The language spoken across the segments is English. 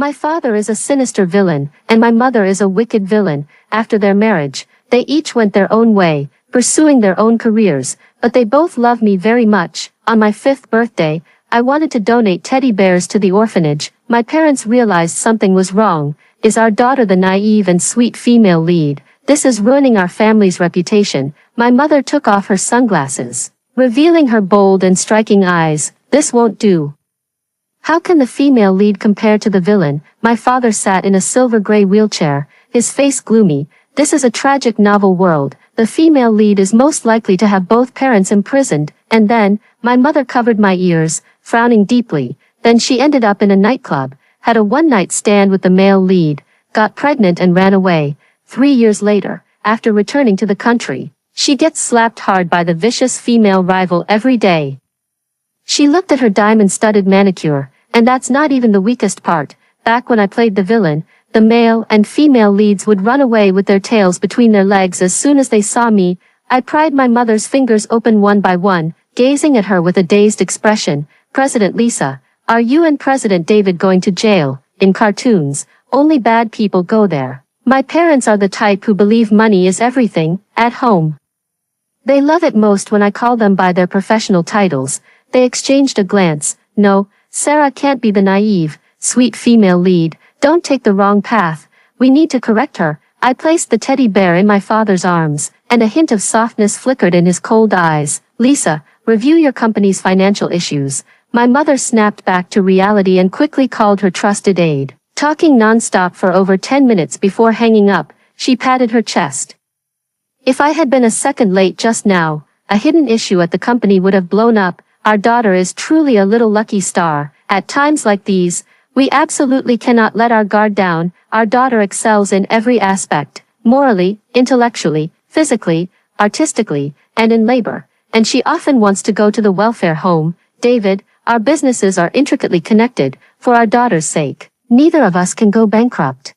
My father is a sinister villain, and my mother is a wicked villain. After their marriage, they each went their own way, pursuing their own careers, but they both love me very much. On my 5th birthday, I wanted to donate teddy bears to the orphanage. My parents realized something was wrong. Is our daughter the naive and sweet female lead? This is ruining our family's reputation. My mother took off her sunglasses, revealing her bold and striking eyes. This won't do. How can the female lead compare to the villain? My father sat in a silver-gray wheelchair, his face gloomy. This is a tragic novel world. The female lead is most likely to have both parents imprisoned. And then, my mother covered my ears, frowning deeply. Then she ended up in a nightclub, had a one-night stand with the male lead, got pregnant and ran away. 3 years later, after returning to the country, she gets slapped hard by the vicious female rival every day. She looked at her diamond-studded manicure, and that's not even the weakest part. Back when I played the villain, the male and female leads would run away with their tails between their legs as soon as they saw me. I pried my mother's fingers open one by one, gazing at her with a dazed expression. President Lisa, are you and President David going to jail? In cartoons, only bad people go there. My parents are the type who believe money is everything. At home, they love it most when I call them by their professional titles. They exchanged a glance. No, Sarah can't be the naive, sweet female lead. Don't take the wrong path. We need to correct her. I placed the teddy bear in my father's arms, and a hint of softness flickered in his cold eyes. Lisa, review your company's financial issues. My mother snapped back to reality and quickly called her trusted aide. Talking non-stop for over 10 minutes before hanging up, she patted her chest. If I had been a second late just now, a hidden issue at the company would have blown up. Our daughter is truly a little lucky star. At times like these, we absolutely cannot let our guard down. Our daughter excels in every aspect, morally, intellectually, physically, artistically, and in labor, and she often wants to go to the welfare home. David, our businesses are intricately connected. For our daughter's sake, neither of us can go bankrupt.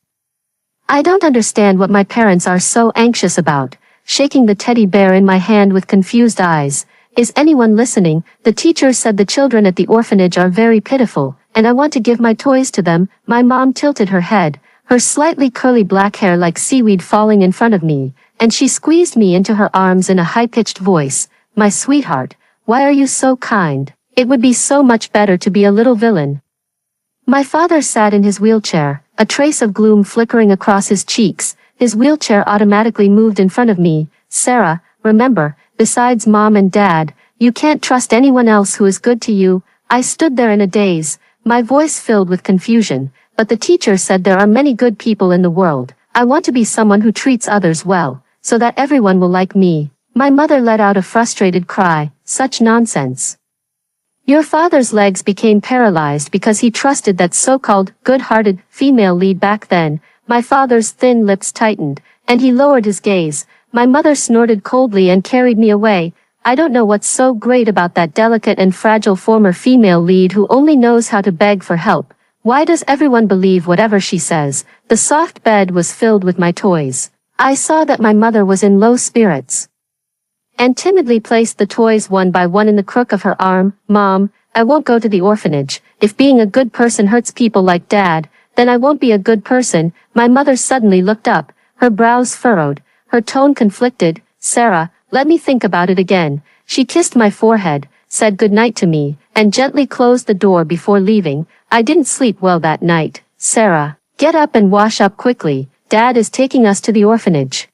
I don't understand what my parents are so anxious about. Shaking the teddy bear in my hand with confused eyes. Is anyone listening? The teacher said the children at the orphanage are very pitiful, and I want to give my toys to them. My mom tilted her head, her slightly curly black hair like seaweed falling in front of me, and she squeezed me into her arms in a high-pitched voice. My sweetheart, why are you so kind? It would be so much better to be a little villain. My father sat in his wheelchair, a trace of gloom flickering across his cheeks. His wheelchair automatically moved in front of me. Sarah, remember, besides mom and dad, you can't trust anyone else who is good to you. I stood there in a daze, my voice filled with confusion, but the teacher said there are many good people in the world. I want to be someone who treats others well, so that everyone will like me. My mother let out a frustrated cry. Such nonsense. Your father's legs became paralyzed because he trusted that so-called good-hearted female lead back then. My father's thin lips tightened, and he lowered his gaze. My mother snorted coldly and carried me away. I don't know what's so great about that delicate and fragile former female lead who only knows how to beg for help. Why does everyone believe whatever she says? The soft bed was filled with my toys. I saw that my mother was in low spirits, and timidly placed the toys one by one in the crook of her arm. Mom, I won't go to the orphanage. If being a good person hurts people like Dad, then I won't be a good person. My mother suddenly looked up, her brows furrowed, her tone conflicted. Sarah, let me think about it again. She kissed my forehead, said goodnight to me, and gently closed the door before leaving. I didn't sleep well that night. Sarah, get up and wash up quickly. Dad is taking us to the orphanage.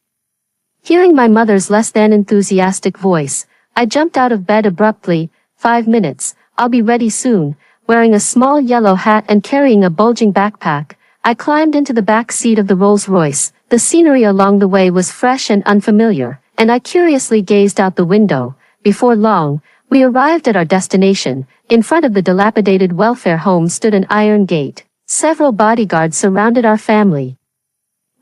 Hearing my mother's less than enthusiastic voice, I jumped out of bed abruptly. 5 minutes, I'll be ready soon. Wearing a small yellow hat and carrying a bulging backpack, I climbed into the back seat of the Rolls-Royce. The scenery along the way was fresh and unfamiliar, and I curiously gazed out the window. Before long, we arrived at our destination. In front of the dilapidated welfare home stood an iron gate. Several bodyguards surrounded our family,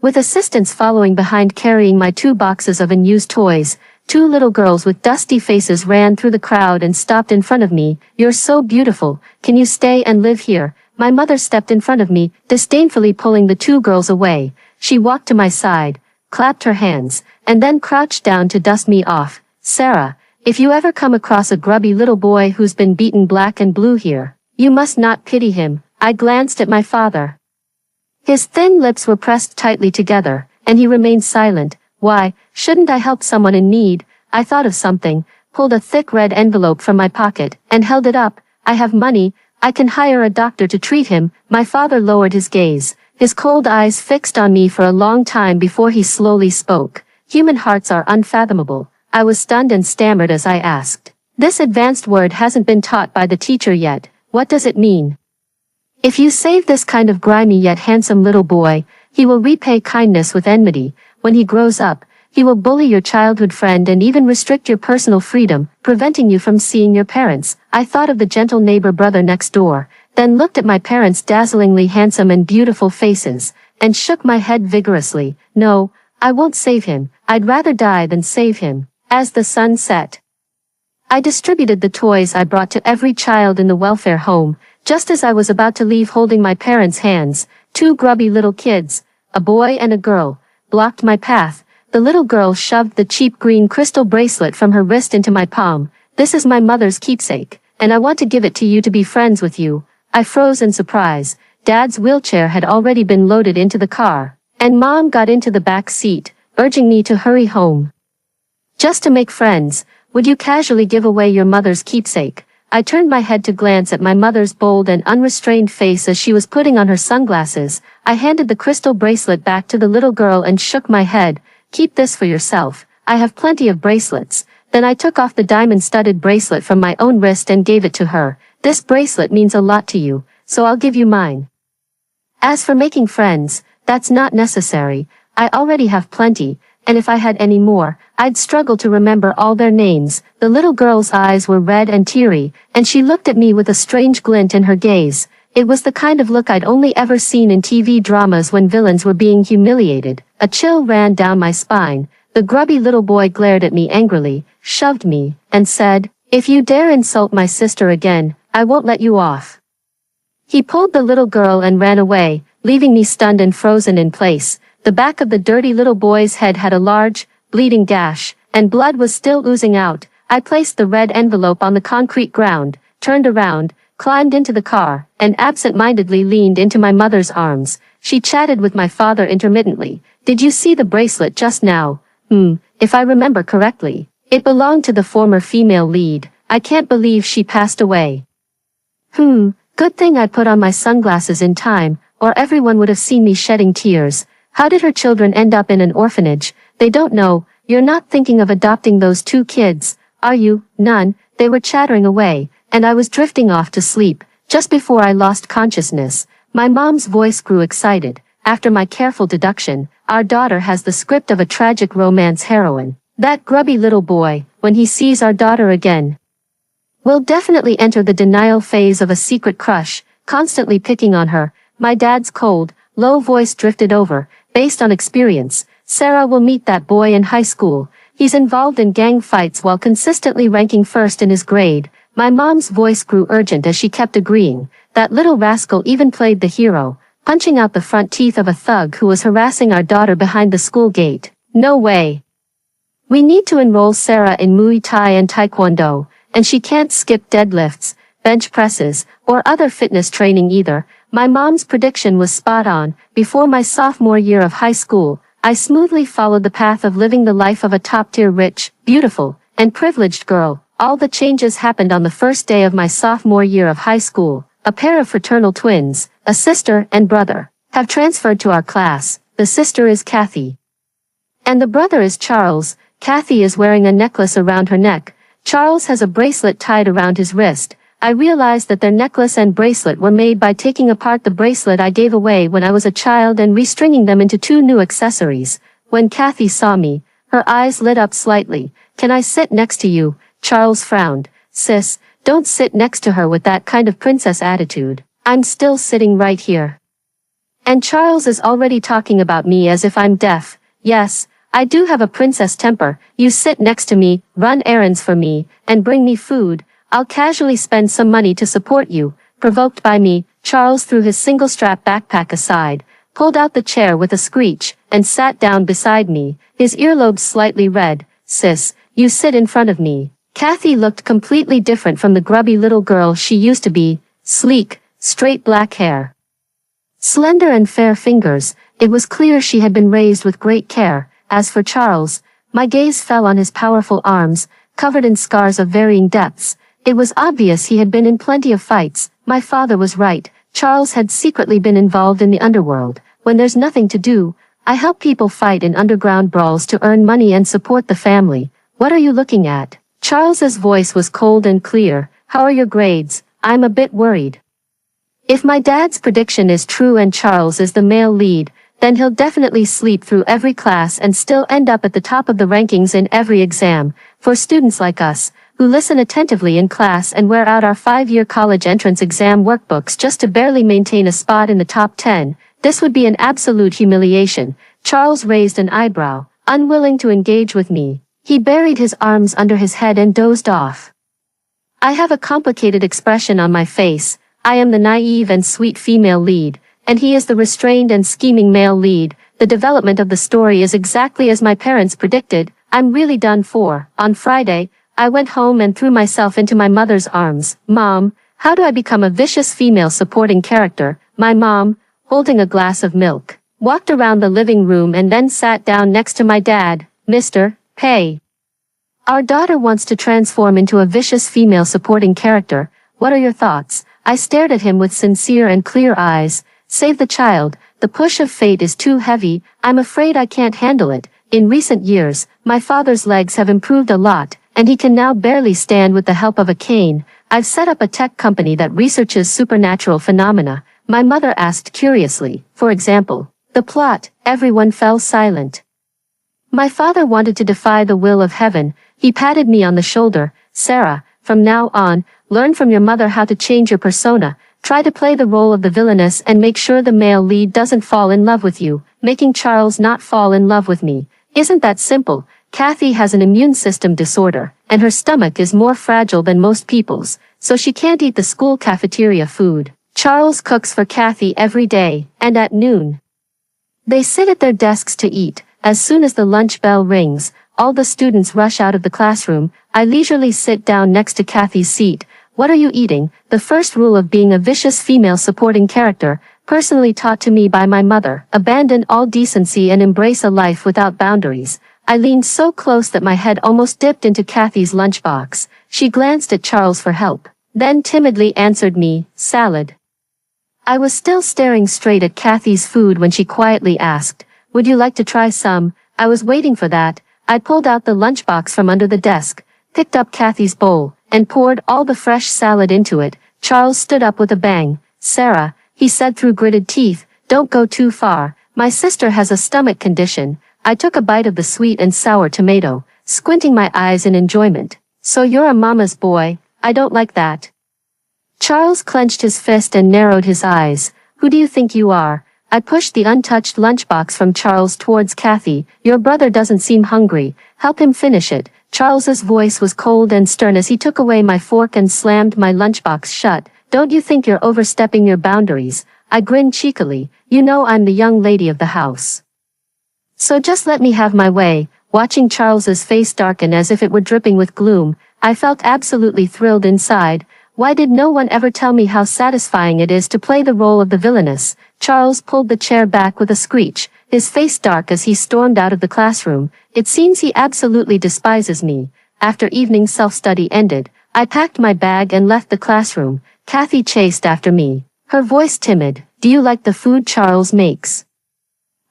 with assistants following behind carrying my 2 boxes of unused toys. 2 little girls with dusty faces ran through the crowd and stopped in front of me. You're so beautiful. Can you stay and live here? My mother stepped in front of me, disdainfully pulling the 2 girls away. She walked to my side, clapped her hands, and then crouched down to dust me off. Sarah, if you ever come across a grubby little boy who's been beaten black and blue here, you must not pity him. I glanced at my father. His thin lips were pressed tightly together, and he remained silent. Why, shouldn't I help someone in need? I thought of something, pulled a thick red envelope from my pocket, and held it up. I have money, I can hire a doctor to treat him. My father lowered his gaze, his cold eyes fixed on me for a long time before he slowly spoke. Human hearts are unfathomable. I was stunned and stammered as I asked. This advanced word hasn't been taught by the teacher yet. What does it mean? If you save this kind of grimy yet handsome little boy, he will repay kindness with enmity. When he grows up, he will bully your childhood friend and even restrict your personal freedom, preventing you from seeing your parents. I thought of the gentle neighbor brother next door, then looked at my parents' dazzlingly handsome and beautiful faces, and shook my head vigorously. No, I won't save him. I'd rather die than save him. As the sun set, I distributed the toys I brought to every child in the welfare home. Just as I was about to leave holding my parents' hands, two grubby little kids, a boy and a girl, blocked my path. The little girl shoved the cheap green crystal bracelet from her wrist into my palm. This is my mother's keepsake, and I want to give it to you to be friends with you. I froze in surprise. Dad's wheelchair had already been loaded into the car, and Mom got into the back seat, urging me to hurry home. Just to make friends, would you casually give away your mother's keepsake? I turned my head to glance at my mother's bold and unrestrained face as she was putting on her sunglasses. I handed the crystal bracelet back to the little girl and shook my head. Keep this for yourself. I have plenty of bracelets. Then I took off the diamond-studded bracelet from my own wrist and gave it to her. This bracelet means a lot to you, so I'll give you mine. As for making friends, that's not necessary. I already have plenty, and if I had any more, I'd struggle to remember all their names. The little girl's eyes were red and teary, and she looked at me with a strange glint in her gaze. It was the kind of look I'd only ever seen in TV dramas when villains were being humiliated. A chill ran down my spine. The grubby little boy glared at me angrily, shoved me, and said, "If you dare insult my sister again, I won't let you off." He pulled the little girl and ran away, leaving me stunned and frozen in place. The back of the dirty little boy's head had a large, bleeding gash, and blood was still oozing out. I placed the red envelope on the concrete ground, turned around, climbed into the car, and absent-mindedly leaned into my mother's arms. She chatted with my father intermittently. "Did you see the bracelet just now?" If I remember correctly, it belonged to the former female lead. I can't believe she passed away. Good thing I put on my sunglasses in time, or everyone would have seen me shedding tears. How did her children end up in an orphanage? They don't know. You're not thinking of adopting those two kids, are you? None. They were chattering away, and I was drifting off to sleep. Just before I lost consciousness, my mom's voice grew excited. After my careful deduction, our daughter has the script of a tragic romance heroine. That grubby little boy, when he sees our daughter again, will definitely enter the denial phase of a secret crush, constantly picking on her. My dad's cold, low voice drifted over. Based on experience, Sarah will meet that boy in high school. He's involved in gang fights while consistently ranking first in his grade. My mom's voice grew urgent as she kept agreeing. That little rascal even played the hero, punching out the front teeth of a thug who was harassing our daughter behind the school gate. No way. We need to enroll Sarah in Muay Thai and Taekwondo, and she can't skip deadlifts, bench presses, or other fitness training either. My mom's prediction was spot on. Before my sophomore year of high school, I smoothly followed the path of living the life of a top-tier rich, beautiful, and privileged girl. All the changes happened on the first day of my sophomore year of high school. A pair of fraternal twins, a sister and brother, have transferred to our class. The sister is Kathy, and the brother is Charles. Kathy is wearing a necklace around her neck. Charles has a bracelet tied around his wrist. I realized that their necklace and bracelet were made by taking apart the bracelet I gave away when I was a child and restringing them into two new accessories. When Kathy saw me, her eyes lit up slightly. "Can I sit next to you?" Charles frowned. "Sis, don't sit next to her with that kind of princess attitude. I'm still sitting right here. And Charles is already talking about me as if I'm deaf. Yes, I do have a princess temper. You sit next to me, run errands for me, and bring me food. I'll casually spend some money to support you." Provoked by me, Charles threw his single-strap backpack aside, pulled out the chair with a screech, and sat down beside me, his earlobes slightly red. "Sis, you sit in front of me." Kathy looked completely different from the grubby little girl she used to be. Sleek, straight black hair, Slender and fair fingers, it was clear she had been raised with great care. As for Charles, my gaze fell on his powerful arms, covered in scars of varying depths. It was obvious he had been in plenty of fights. My father was right. Charles had secretly been involved in the underworld. When there's nothing to do, I help people fight in underground brawls to earn money and support the family. What are you looking at? Charles's voice was cold and clear. How are your grades? I'm a bit worried. If my dad's prediction is true and Charles is the male lead, then he'll definitely sleep through every class and still end up at the top of the rankings in every exam. For students like us, who listen attentively in class and wear out our 5-year college entrance exam workbooks just to barely maintain a spot in the top 10, this would be an absolute humiliation. Charles raised an eyebrow, unwilling to engage with me. He buried his arms under his head and dozed off. I have a complicated expression on my face. I am the naive and sweet female lead, and he is the restrained and scheming male lead. The development of the story is exactly as my parents predicted. I'm really done for. On Friday, I went home and threw myself into my mother's arms. Mom, how do I become a vicious female supporting character? My mom, holding a glass of milk, walked around the living room and then sat down next to my dad. Mr. Pay. Our daughter wants to transform into a vicious female supporting character. What are your thoughts? I stared at him with sincere and clear eyes. Save the child. The push of fate is too heavy. I'm afraid I can't handle it. In recent years, my father's legs have improved a lot, and he can now barely stand with the help of a cane. I've set up a tech company that researches supernatural phenomena. My mother asked curiously. For example, the plot. Everyone fell silent. My father wanted to defy the will of heaven. He patted me on the shoulder. Sarah, from now on, learn from your mother how to change your persona. Try to play the role of the villainess and make sure the male lead doesn't fall in love with you, making Charles not fall in love with me. Isn't that simple? Kathy has an immune system disorder, and her stomach is more fragile than most people's, so she can't eat the school cafeteria food. Charles cooks for Kathy every day, and at noon. They sit at their desks to eat. As soon as the lunch bell rings, all the students rush out of the classroom. I leisurely sit down next to Kathy's seat. What are you eating? The first rule of being a vicious female supporting character, personally taught to me by my mother. Abandon all decency and embrace a life without boundaries. I leaned so close that my head almost dipped into Kathy's lunchbox. She glanced at Charles for help, then timidly answered me, salad. I was still staring straight at Kathy's food when she quietly asked, would you like to try some? I was waiting for that. I pulled out the lunchbox from under the desk, picked up Kathy's bowl, and poured all the fresh salad into it. Charles stood up with a bang. Sarah, he said through gritted teeth, don't go too far. My sister has a stomach condition. I took a bite of the sweet and sour tomato, squinting my eyes in enjoyment. So you're a mama's boy. I don't like that. Charles clenched his fist and narrowed his eyes. Who do you think you are? I pushed the untouched lunchbox from Charles towards Kathy. Your brother doesn't seem hungry. Help him finish it. Charles's voice was cold and stern as he took away my fork and slammed my lunchbox shut. Don't you think you're overstepping your boundaries? I grinned cheekily. You know I'm the young lady of the house. So just let me have my way. Watching Charles's face darken as if it were dripping with gloom, I felt absolutely thrilled inside. Why did no one ever tell me how satisfying it is to play the role of the villainess? Charles pulled the chair back with a screech, his face dark as he stormed out of the classroom. It seems he absolutely despises me. After evening self-study ended, I packed my bag and left the classroom. Kathy chased after me, her voice timid. Do you like the food Charles makes?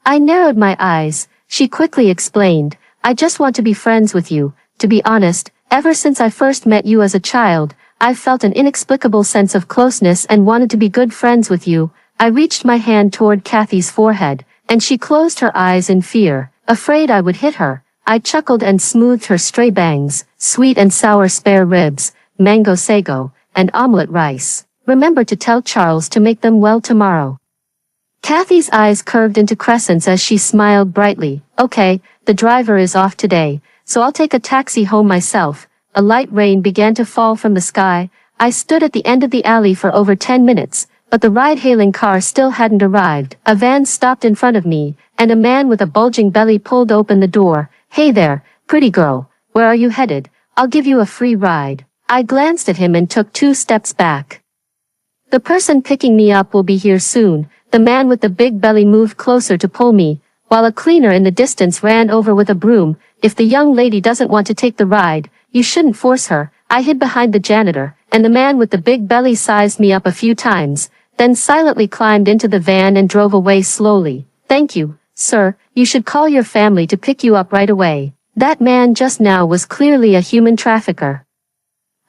I narrowed my eyes. She quickly explained, I just want to be friends with you. To be honest, ever since I first met you as a child, I've felt an inexplicable sense of closeness and wanted to be good friends with you. I reached my hand toward Kathy's forehead, and she closed her eyes in fear, afraid I would hit her. I chuckled and smoothed her stray bangs, sweet and sour spare ribs, mango sago, and omelette rice. Remember to tell Charles to make them well tomorrow. Kathy's eyes curved into crescents as she smiled brightly. Okay, the driver is off today, so I'll take a taxi home myself. A light rain began to fall from the sky. I stood at the end of the alley for over 10 minutes, but the ride-hailing car still hadn't arrived. A van stopped in front of me, and a man with a bulging belly pulled open the door. Hey there, pretty girl, where are you headed? I'll give you a free ride. I glanced at him and took 2 steps back. The person picking me up will be here soon. The man with the big belly moved closer to pull me, while a cleaner in the distance ran over with a broom. If the young lady doesn't want to take the ride, you shouldn't force her. I hid behind the janitor, and the man with the big belly sized me up a few times, then silently climbed into the van and drove away slowly. Thank you, sir. You should call your family to pick you up right away. That man just now was clearly a human trafficker.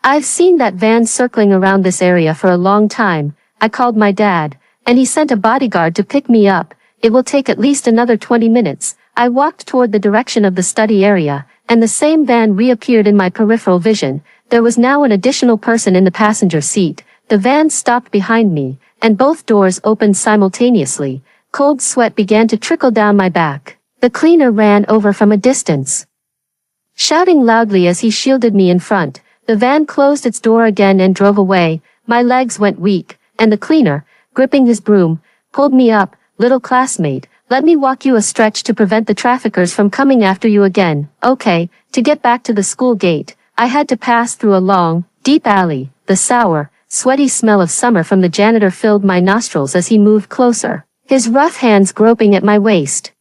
I've seen that van circling around this area for a long time. I called my dad, and he sent a bodyguard to pick me up. It will take at least another 20 minutes. I walked toward the direction of the study area, and the same van reappeared in my peripheral vision. There was now an additional person in the passenger seat. The van stopped behind me, and both doors opened simultaneously. Cold sweat began to trickle down my back. The cleaner ran over from a distance, shouting loudly as he shielded me in front. The van closed its door again and drove away. My legs went weak, and the cleaner, gripping his broom, pulled me up. Little classmate, let me walk you a stretch to prevent the traffickers from coming after you again. Okay. To get back to the school gate, I had to pass through a long, deep alley. The sour, sweaty smell of summer from the janitor filled my nostrils as he moved closer, his rough hands groping at my waist.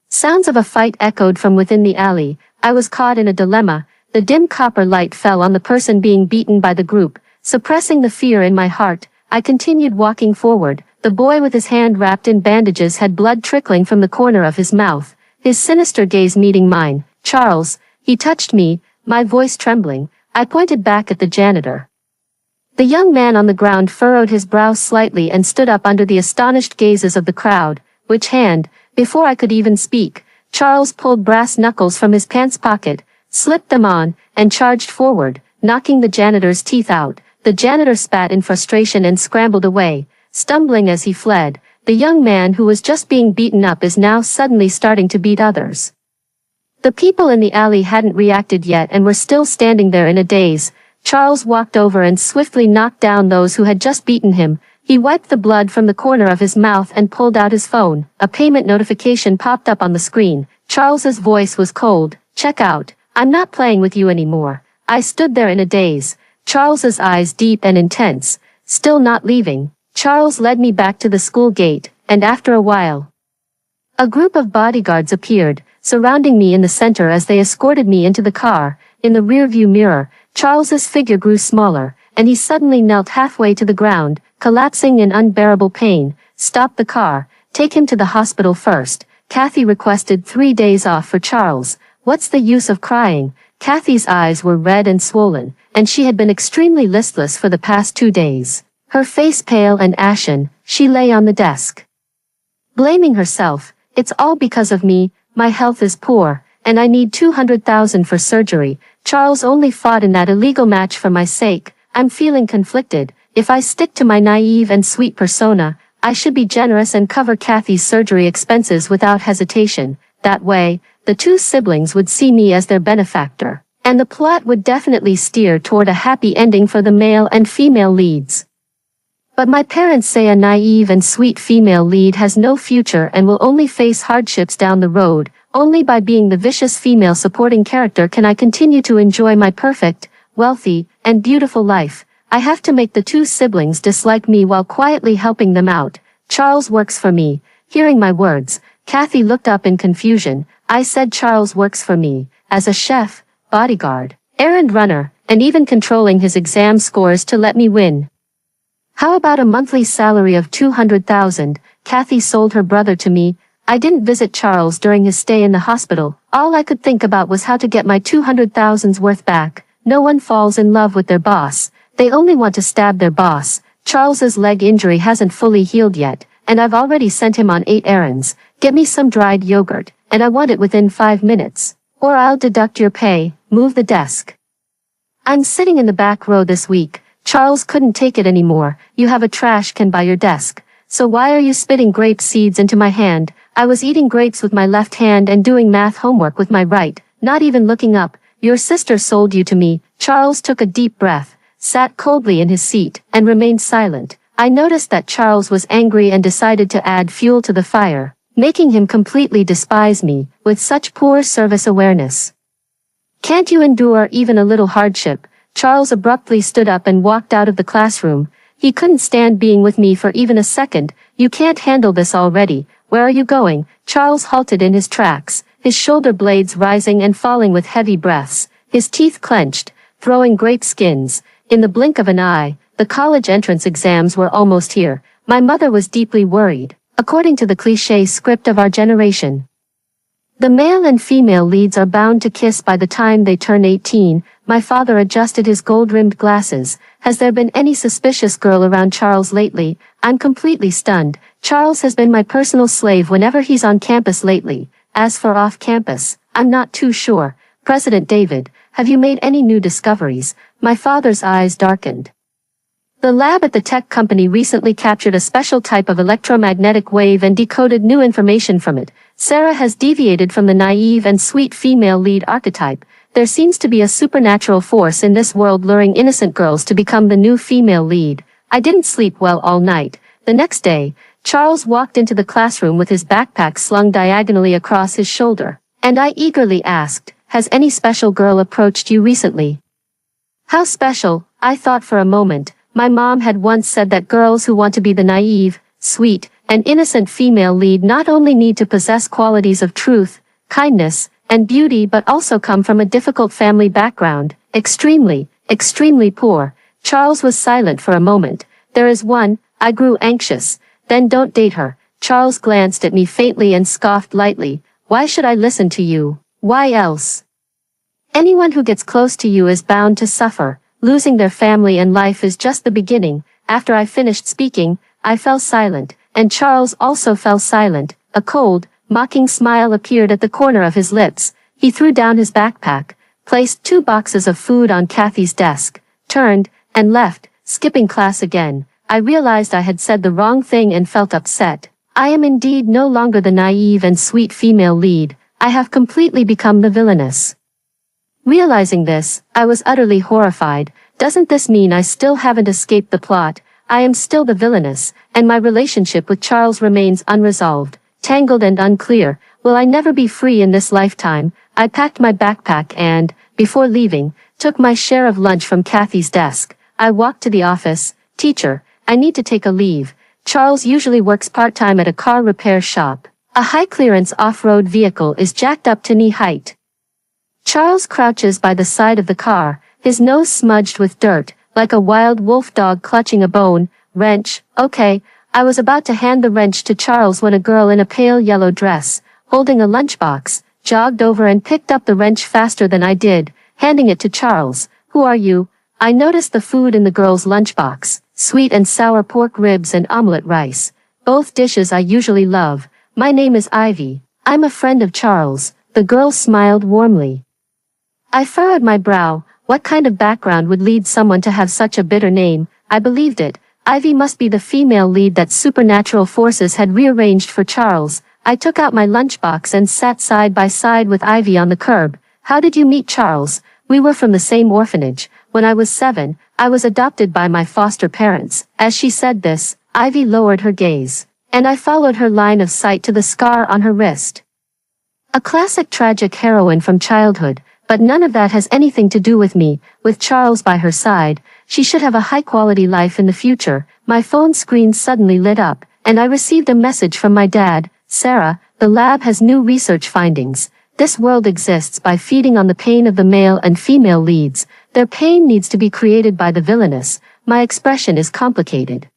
Sounds of a fight echoed from within the alley. I was caught in a dilemma. The dim copper light fell on the person being beaten by the group, suppressing the fear in my heart. I continued walking forward. The boy with his hand wrapped in bandages had blood trickling from the corner of his mouth, his sinister gaze meeting mine. Charles, he touched me, my voice trembling. I pointed back at the janitor. The young man on the ground furrowed his brow slightly and stood up under the astonished gazes of the crowd. Which hand? Before I could even speak, Charles pulled brass knuckles from his pants pocket, slipped them on, and charged forward, knocking the janitor's teeth out. The janitor spat in frustration and scrambled away, stumbling as he fled. The young man who was just being beaten up is now suddenly starting to beat others. The people in the alley hadn't reacted yet and were still standing there in a daze. Charles walked over and swiftly knocked down those who had just beaten him. He wiped the blood from the corner of his mouth and pulled out his phone. A payment notification popped up on the screen. Charles's voice was cold. Check out. I'm not playing with you anymore. I stood there in a daze, Charles's eyes deep and intense, still not leaving. Charles led me back to the school gate, and after a while, a group of bodyguards appeared, surrounding me in the center as they escorted me into the car. In the rearview mirror, Charles's figure grew smaller, and he suddenly knelt halfway to the ground, collapsing in unbearable pain. Stop the car. Take him to the hospital first. Kathy requested 3 days off for Charles. What's the use of crying? Kathy's eyes were red and swollen, and she had been extremely listless for the past 2 days. Her face pale and ashen, she lay on the desk, blaming herself. It's all because of me. My health is poor, and I need 200,000 for surgery. Charles only fought in that illegal match for my sake. I'm feeling conflicted. If I stick to my naive and sweet persona, I should be generous and cover Kathy's surgery expenses without hesitation. That way, the two siblings would see me as their benefactor, and the plot would definitely steer toward a happy ending for the male and female leads. But my parents say a naive and sweet female lead has no future and will only face hardships down the road. Only by being the vicious female supporting character can I continue to enjoy my perfect, wealthy, and beautiful life. I have to make the two siblings dislike me while quietly helping them out. Charles works for me. Hearing my words, Kathy looked up in confusion. I said Charles works for me, as a chef, bodyguard, errand runner, and even controlling his exam scores to let me win. How about a monthly salary of 200,000? Kathy sold her brother to me. I didn't visit Charles during his stay in the hospital. All I could think about was how to get my 200,000's worth back. No one falls in love with their boss. They only want to stab their boss. Charles's leg injury hasn't fully healed yet, and I've already sent him on 8 errands. Get me some dried yogurt, and I want it within 5 minutes. Or I'll deduct your pay. Move the desk. I'm sitting in the back row this week. Charles couldn't take it anymore. You have a trash can by your desk. So why are you spitting grape seeds into my hand? I was eating grapes with my left hand and doing math homework with my right, not even looking up. Your sister sold you to me. Charles took a deep breath, sat coldly in his seat, and remained silent. I noticed that Charles was angry and decided to add fuel to the fire, making him completely despise me, with such poor service awareness. Can't you endure even a little hardship? Charles abruptly stood up and walked out of the classroom. He couldn't stand being with me for even a second. You can't handle this already. Where are you going? Charles halted in his tracks, his shoulder blades rising and falling with heavy breaths, his teeth clenched, throwing grape skins. In the blink of an eye, the college entrance exams were almost here. My mother was deeply worried. According to the cliché script of our generation, the male and female leads are bound to kiss by the time they turn 18. My father adjusted his gold-rimmed glasses. Has there been any suspicious girl around Charles lately? I'm completely stunned. Charles has been my personal slave whenever he's on campus lately. As for off-campus, I'm not too sure. President David, have you made any new discoveries? My father's eyes darkened. The lab at the tech company recently captured a special type of electromagnetic wave and decoded new information from it. Sarah has deviated from the naive and sweet female lead archetype. There seems to be a supernatural force in this world luring innocent girls to become the new female lead. I didn't sleep well all night. The next day, Charles walked into the classroom with his backpack slung diagonally across his shoulder, and I eagerly asked, "Has any special girl approached you recently?" How special? I thought for a moment. My mom had once said that girls who want to be the naive, sweet, and innocent female lead not only need to possess qualities of truth, kindness, and beauty but also come from a difficult family background, extremely poor. Charles was silent for a moment. There is one. I grew anxious. Then don't date her. Charles glanced at me faintly and scoffed lightly. Why should I listen to you? Why else? Anyone who gets close to you is bound to suffer. Losing their family and life is just the beginning. After I finished speaking, I fell silent, and Charles also fell silent. A cold, mocking smile appeared at the corner of his lips. He threw down his backpack, placed 2 boxes of food on Kathy's desk, turned, and left, skipping class again. I realized I had said the wrong thing and felt upset. I am indeed no longer the naive and sweet female lead. I have completely become the villainess. Realizing this, I was utterly horrified. Doesn't this mean I still haven't escaped the plot? I am still the villainess, and my relationship with Charles remains unresolved, tangled and unclear. Will I never be free in this lifetime? I packed my backpack and, before leaving, took my share of lunch from Kathy's desk. I walked to the office. Teacher, I need to take a leave. Charles usually works part-time at a car repair shop. A high-clearance off-road vehicle is jacked up to knee height. Charles crouches by the side of the car, his nose smudged with dirt, like a wild wolf dog clutching a bone. Wrench. Okay. I was about to hand the wrench to Charles when a girl in a pale yellow dress, holding a lunchbox, jogged over and picked up the wrench faster than I did, handing it to Charles. Who are you? I noticed the food in the girl's lunchbox, sweet and sour pork ribs and omelette rice, both dishes I usually love. My name is Ivy. I'm a friend of Charles. The girl smiled warmly. I furrowed my brow. What kind of background would lead someone to have such a bitter name? I believed it. Ivy must be the female lead that supernatural forces had rearranged for Charles. I took out my lunchbox and sat side by side with Ivy on the curb. How did you meet Charles? We were from the same orphanage. When I was 7, I was adopted by my foster parents. As she said this, Ivy lowered her gaze, and I followed her line of sight to the scar on her wrist. A classic tragic heroine from childhood. But none of that has anything to do with me. With Charles by her side, she should have a high-quality life in the future. My phone screen suddenly lit up, and I received a message from my dad. Sarah, the lab has new research findings. This world exists by feeding on the pain of the male and female leads. Their pain needs to be created by the villainess. My expression is complicated.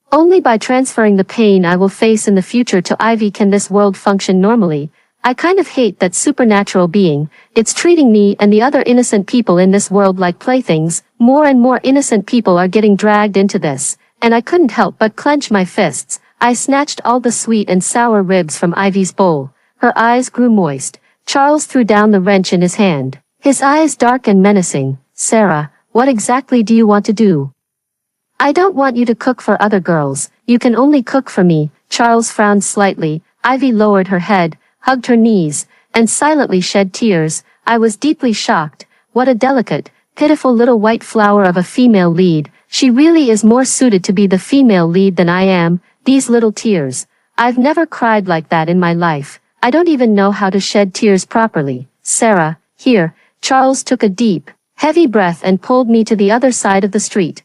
Only by transferring the pain I will face in the future to Ivy can this world function normally. I kind of hate that supernatural being. It's treating me and the other innocent people in this world like playthings. More and more innocent people are getting dragged into this, and I couldn't help but clench my fists. I snatched all the sweet and sour ribs from Ivy's bowl. Her eyes grew moist. Charles threw down the wrench in his hand, his eyes dark and menacing. Sarah, what exactly do you want to do? I don't want you to cook for other girls. You can only cook for me. Charles frowned slightly. Ivy lowered her head, hugged her knees, and silently shed tears. I was deeply shocked. What a delicate, pitiful little white flower of a female lead. She really is more suited to be the female lead than I am. These little tears. I've never cried like that in my life. I don't even know how to shed tears properly. Sarah, here. Charles took a deep, heavy breath and pulled me to the other side of the street.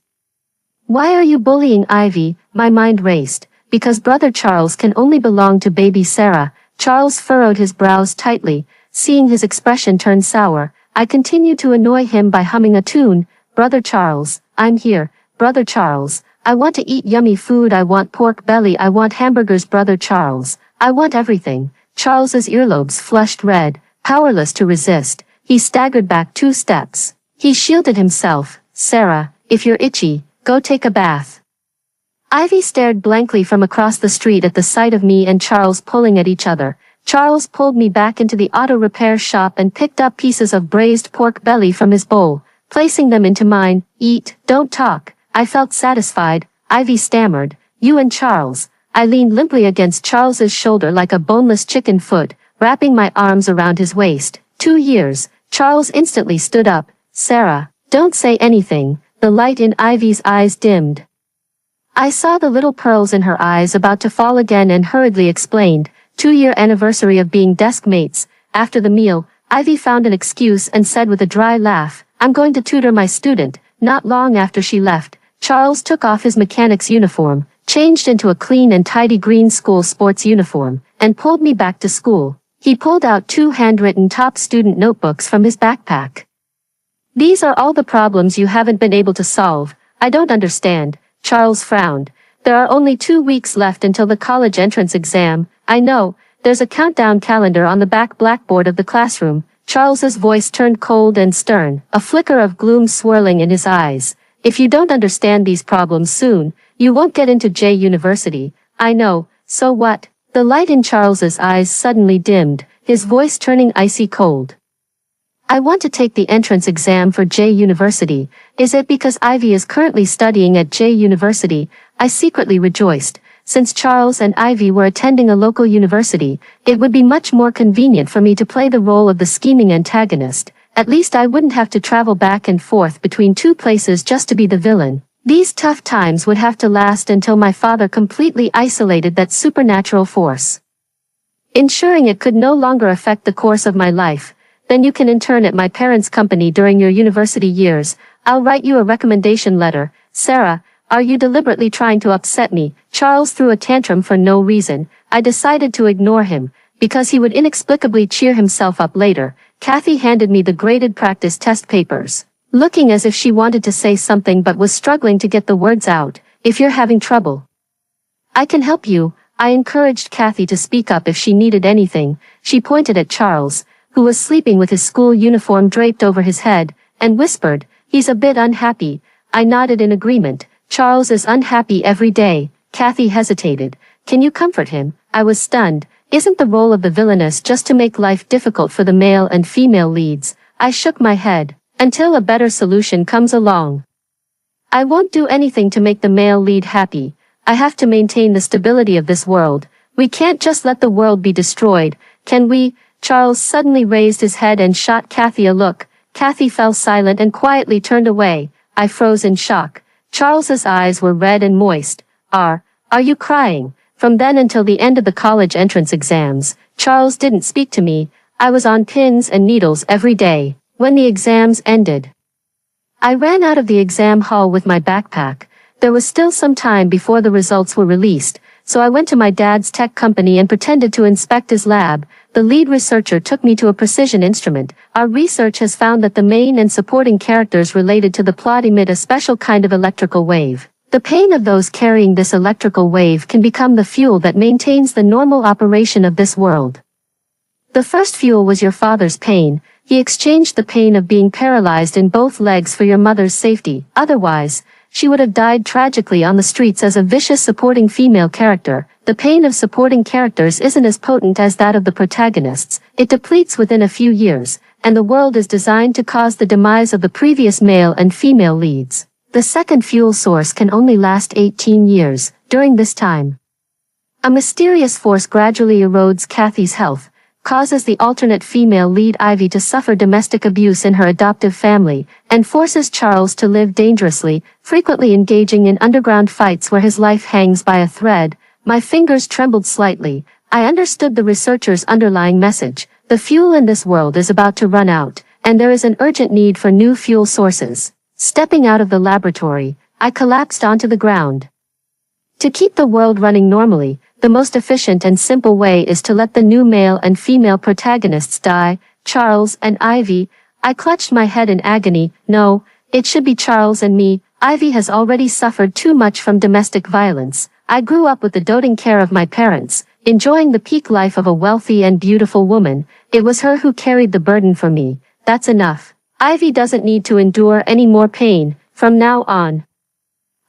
Why are you bullying Ivy? My mind raced. Because brother Charles can only belong to baby Sarah. Charles furrowed his brows tightly. Seeing his expression turn sour, I continued to annoy him by humming a tune. Brother Charles, I'm here. Brother Charles, I want to eat yummy food. I want pork belly. I want hamburgers. Brother Charles, I want everything. Charles's earlobes flushed red. Powerless to resist, he staggered back 2 steps. He shielded himself. Sarah, if you're itchy, go take a bath. Ivy stared blankly from across the street at the sight of me and Charles pulling at each other. Charles pulled me back into the auto repair shop and picked up pieces of braised pork belly from his bowl, placing them into mine. Eat, don't talk. I felt satisfied. Ivy stammered. You and Charles. I leaned limply against Charles's shoulder like a boneless chicken foot, wrapping my arms around his waist. 2 years. Charles instantly stood up. Sarah, don't say anything. The light in Ivy's eyes dimmed. I saw the little pearls in her eyes about to fall again and hurriedly explained. 2-year anniversary of being desk mates. After the meal, Ivy found an excuse and said with a dry laugh, I'm going to tutor my student. Not long after she left, Charles took off his mechanic's uniform, changed into a clean and tidy green school sports uniform, and pulled me back to school. He pulled out 2 handwritten top student notebooks from his backpack. These are all the problems you haven't been able to solve. I don't understand. Charles frowned. There are only 2 weeks left until the college entrance exam. I know. There's a countdown calendar on the back blackboard of the classroom. Charles's voice turned cold and stern, a flicker of gloom swirling in his eyes. If you don't understand these problems soon, you won't get into J University. I know. So what? The light in Charles's eyes suddenly dimmed, his voice turning icy cold. I want to take the entrance exam for J University. Is it because Ivy is currently studying at J University? I secretly rejoiced. Since Charles and Ivy were attending a local university, it would be much more convenient for me to play the role of the scheming antagonist. At least I wouldn't have to travel back and forth between 2 places just to be the villain. These tough times would have to last until my father completely isolated that supernatural force, ensuring it could no longer affect the course of my life. Then you can intern at my parents' company during your university years. I'll write you a recommendation letter. Sarah, are you deliberately trying to upset me? Charles threw a tantrum for no reason. I decided to ignore him, because he would inexplicably cheer himself up later. Kathy handed me the graded practice test papers, looking as if she wanted to say something but was struggling to get the words out. If you're having trouble, I can help you. I encouraged Kathy to speak up if she needed anything. She pointed at Charles, who was sleeping with his school uniform draped over his head, and whispered, he's a bit unhappy. I nodded in agreement. Charles is unhappy every day. Kathy hesitated. Can you comfort him? I was stunned. Isn't the role of the villainess just to make life difficult for the male and female leads? I shook my head. Until a better solution comes along, I won't do anything to make the male lead happy. I have to maintain the stability of this world. We can't just let the world be destroyed, can we? Charles suddenly raised his head and shot Kathy a look. Kathy fell silent and quietly turned away. I froze in shock. Charles's eyes were red and moist. Are you crying? From then until the end of the college entrance exams, Charles didn't speak to me. I was on pins and needles every day. When the exams ended, I ran out of the exam hall with my backpack. There was still some time before the results were released, so I went to my dad's tech company and pretended to inspect his lab. The lead researcher took me to a precision instrument. Our research has found that the main and supporting characters related to the plot emit a special kind of electrical wave. The pain of those carrying this electrical wave can become the fuel that maintains the normal operation of this world. The first fuel was your father's pain. He exchanged the pain of being paralyzed in both legs for your mother's safety. Otherwise, she would have died tragically on the streets as a vicious supporting female character. The pain of supporting characters isn't as potent as that of the protagonists. It depletes within a few years, and the world is designed to cause the demise of the previous male and female leads. The second fuel source can only last 18 years. During this time, a mysterious force gradually erodes Kathy's health, causes the alternate female lead Ivy to suffer domestic abuse in her adoptive family, and forces Charles to live dangerously, frequently engaging in underground fights where his life hangs by a thread. My fingers trembled slightly. I understood the researcher's underlying message. The fuel in this world is about to run out, and there is an urgent need for new fuel sources. Stepping out of the laboratory, I collapsed onto the ground. To keep the world running normally, the most efficient and simple way is to let the new male and female protagonists die, Charles and Ivy. I clutched my head in agony. No, it should be Charles and me. Ivy has already suffered too much from domestic violence. I grew up with the doting care of my parents, enjoying the peak life of a wealthy and beautiful woman. It was her who carried the burden for me. That's enough. Ivy doesn't need to endure any more pain. From now on,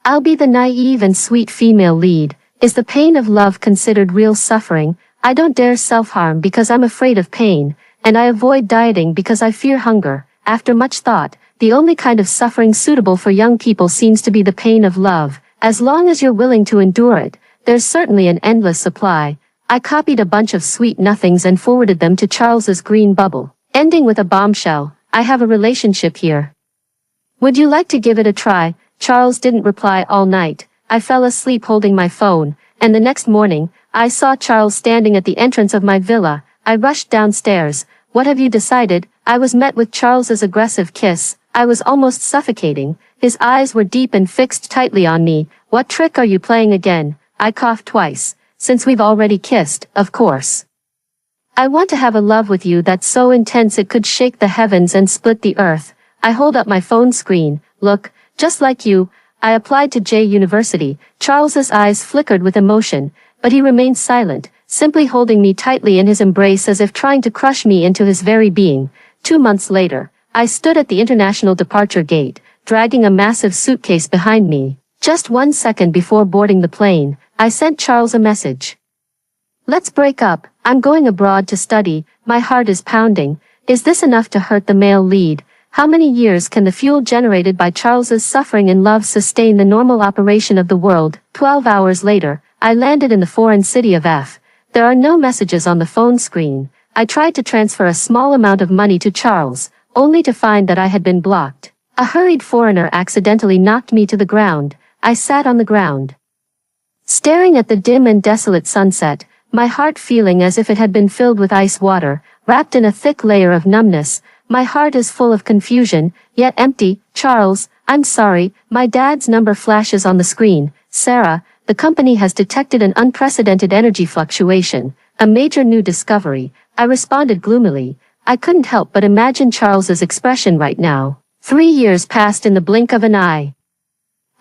I'll be the naive and sweet female lead. Is the pain of love considered real suffering? I don't dare self-harm because I'm afraid of pain, and I avoid dieting because I fear hunger. After much thought, the only kind of suffering suitable for young people seems to be the pain of love. As long as you're willing to endure it, there's certainly an endless supply. I copied a bunch of sweet nothings and forwarded them to Charles's green bubble, ending with a bombshell. I have a relationship here. Would you like to give it a try? Charles didn't reply all night. I fell asleep holding my phone, and the next morning, I saw Charles standing at the entrance of my villa. I rushed downstairs. What have you decided? I was met with Charles's aggressive kiss. I was almost suffocating. His eyes were deep and fixed tightly on me. What trick are you playing again? I coughed twice. Since we've already kissed, of course. I want to have a love with you that's so intense it could shake the heavens and split the earth. I hold up my phone screen. Look, just like you, I applied to J University. Charles's eyes flickered with emotion, but he remained silent, simply holding me tightly in his embrace as if trying to crush me into his very being. 2 months later, I stood at the international departure gate, dragging a massive suitcase behind me. Just 1 second before boarding the plane, I sent Charles a message. Let's break up. I'm going abroad to study. My heart is pounding. Is this enough to hurt the male lead? How many years can the fuel generated by Charles's suffering and love sustain the normal operation of the world? 12 hours later, I landed in the foreign city of F. There are no messages on the phone screen. I tried to transfer a small amount of money to Charles, only to find that I had been blocked. A hurried foreigner accidentally knocked me to the ground. I sat on the ground, staring at the dim and desolate sunset, my heart feeling as if it had been filled with ice water, wrapped in a thick layer of numbness. My heart is full of confusion, yet empty. Charles, I'm sorry. My dad's number flashes on the screen. Sarah, the company has detected an unprecedented energy fluctuation, a major new discovery. I responded gloomily. I couldn't help but imagine Charles's expression right now. 3 years passed in the blink of an eye.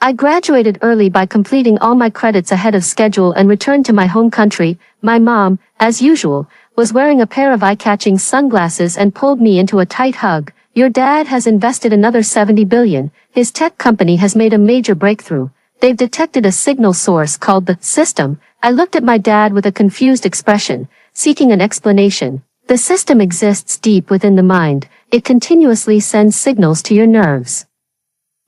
I graduated early by completing all my credits ahead of schedule and returned to my home country. My mom, as usual, was wearing a pair of eye-catching sunglasses and pulled me into a tight hug. Your dad has invested another $70 billion. His tech company has made a major breakthrough. They've detected a signal source called the system. I looked at my dad with a confused expression, seeking an explanation. The system exists deep within the mind. It continuously sends signals to your nerves,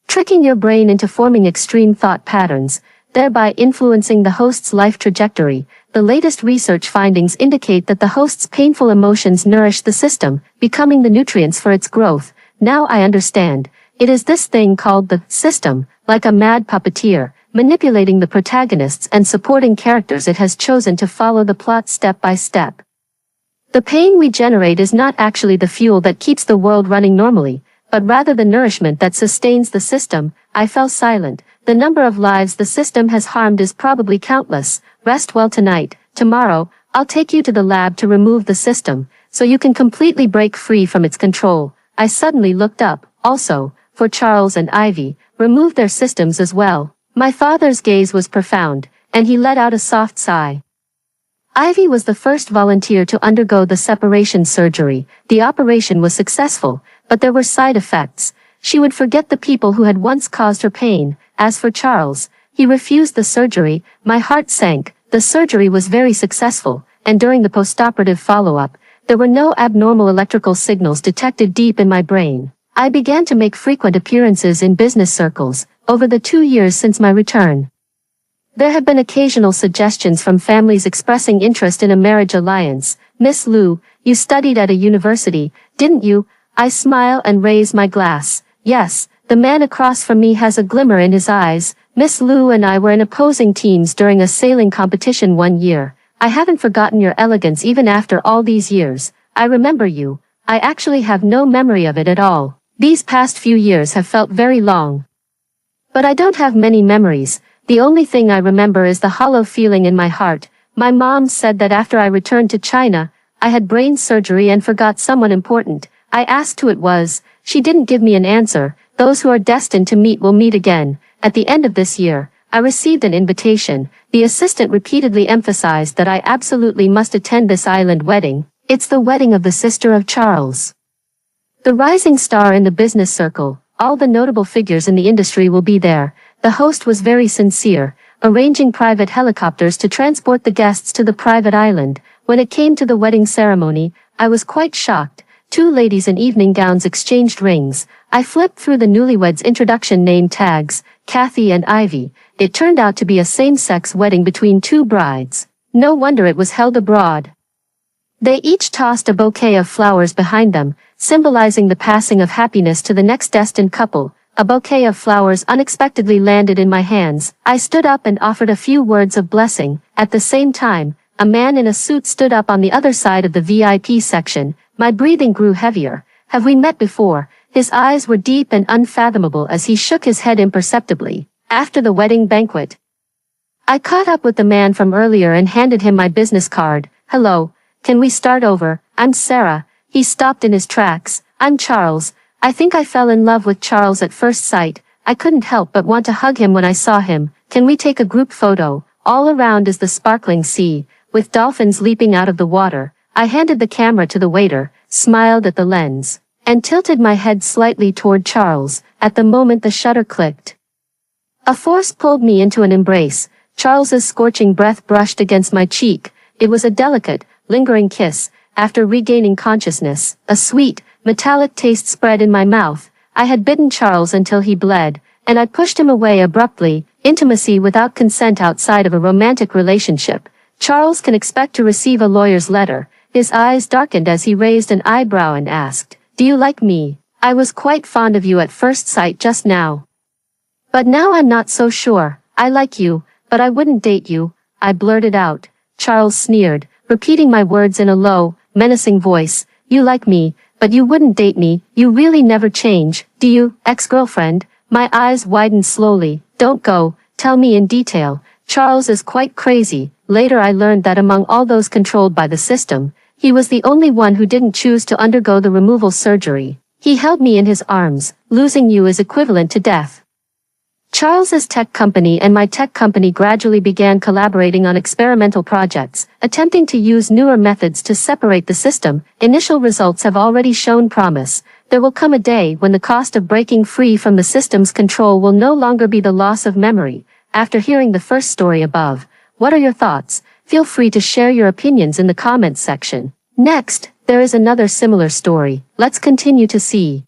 tricking your brain into forming extreme thought patterns, thereby influencing the host's life trajectory. The latest research findings indicate that the host's painful emotions nourish the system, becoming the nutrients for its growth. Now I understand. It is this thing called the system, like a mad puppeteer, manipulating the protagonists and supporting characters it has chosen to follow the plot step by step. The pain we generate is not actually the fuel that keeps the world running normally, but rather the nourishment that sustains the system. I fell silent. The number of lives the system has harmed is probably countless. Rest well tonight. Tomorrow, I'll take you to the lab to remove the system, so you can completely break free from its control. I suddenly looked up. Also, for Charles and Ivy, remove their systems as well. My father's gaze was profound, and he let out a soft sigh. Ivy was the first volunteer to undergo the separation surgery. The operation was successful, but there were side effects. She would forget the people who had once caused her pain. As for Charles, he refused the surgery. My heart sank. The surgery was very successful, and during the postoperative follow-up, there were no abnormal electrical signals detected deep in my brain. I began to make frequent appearances in business circles over the 2 years since my return. There have been occasional suggestions from families expressing interest in a marriage alliance. Miss Liu, you studied at a university, didn't you? I smile and raise my glass. Yes, the man across from me has a glimmer in his eyes. Miss Liu and I were in opposing teams during a sailing competition 1 year. I haven't forgotten your elegance even after all these years. I remember you. I actually have no memory of it at all. These past few years have felt very long. But I don't have many memories. The only thing I remember is the hollow feeling in my heart. My mom said that after I returned to China, I had brain surgery and forgot someone important. I asked who it was. She didn't give me an answer. Those who are destined to meet will meet again. At the end of this year, I received an invitation. The assistant repeatedly emphasized that I absolutely must attend this island wedding. It's the wedding of the sister of Charles, the rising star in the business circle. All the notable figures in the industry will be there. The host was very sincere, arranging private helicopters to transport the guests to the private island. When it came to the wedding ceremony, I was quite shocked. Two ladies in evening gowns exchanged rings. I flipped through the newlyweds' introduction name tags, Kathy and Ivy. It turned out to be a same-sex wedding between two brides. No wonder it was held abroad. They each tossed a bouquet of flowers behind them, symbolizing the passing of happiness to the next destined couple. A bouquet of flowers unexpectedly landed in my hands. I stood up and offered a few words of blessing. At the same time, a man in a suit stood up on the other side of the VIP section. My breathing grew heavier. Have we met before? His eyes were deep and unfathomable as he shook his head imperceptibly. After the wedding banquet, I caught up with the man from earlier and handed him my business card. Hello, can we start over? I'm Sarah. He stopped in his tracks. I'm Charles. I think I fell in love with Charles at first sight. I couldn't help but want to hug him when I saw him. Can we take a group photo? All around is the sparkling sea, with dolphins leaping out of the water. I handed the camera to the waiter, smiled at the lens, and tilted my head slightly toward Charles. At the moment the shutter clicked, a force pulled me into an embrace. Charles's scorching breath brushed against my cheek. It was a delicate, lingering kiss. After regaining consciousness, a sweet, metallic taste spread in my mouth. I had bitten Charles until he bled, and I pushed him away abruptly. Intimacy without consent outside of a romantic relationship. Charles can expect to receive a lawyer's letter. His eyes darkened as he raised an eyebrow and asked, "Do you like me? I was quite fond of you at first sight just now. But now I'm not so sure. I like you, but I wouldn't date you," I blurted out. Charles sneered, repeating my words in a low, menacing voice. "You like me, but you wouldn't date me. You really never change, do you, ex-girlfriend?" My eyes widened slowly. "Don't go, tell me in detail." Charles is quite crazy. Later I learned that among all those controlled by the system, he was the only one who didn't choose to undergo the removal surgery. He held me in his arms. "Losing you is equivalent to death." Charles's tech company and my tech company gradually began collaborating on experimental projects, attempting to use newer methods to separate the system. Initial results have already shown promise. There will come a day when the cost of breaking free from the system's control will no longer be the loss of memory. After hearing the first story above, what are your thoughts? Feel free to share your opinions in the comments section. Next, there is another similar story. Let's continue to see.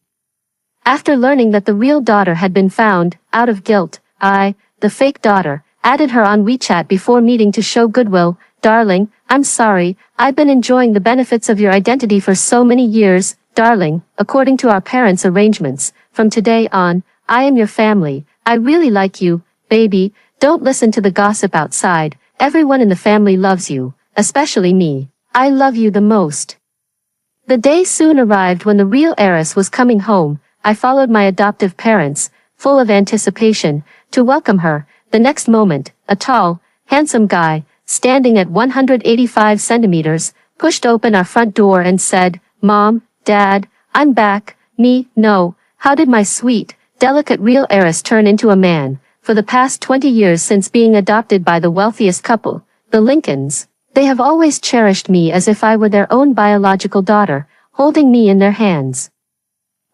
After learning that the real daughter had been found, out of guilt, I, the fake daughter, added her on WeChat before meeting to show goodwill. "Darling, I'm sorry, I've been enjoying the benefits of your identity for so many years. Darling, according to our parents' arrangements, from today on, I am your family. I really like you, baby. Don't listen to the gossip outside. Everyone in the family loves you, especially me. I love you the most." The day soon arrived when the real heiress was coming home. I followed my adoptive parents, full of anticipation, to welcome her. The next moment, a tall, handsome guy, standing at 185 centimeters, pushed open our front door and said, "Mom, Dad, I'm back." Me, no. How did my sweet, delicate real heiress turn into a man? For the past 20 years since being adopted by the wealthiest couple, the Lincolns, they have always cherished me as if I were their own biological daughter, holding me in their hands,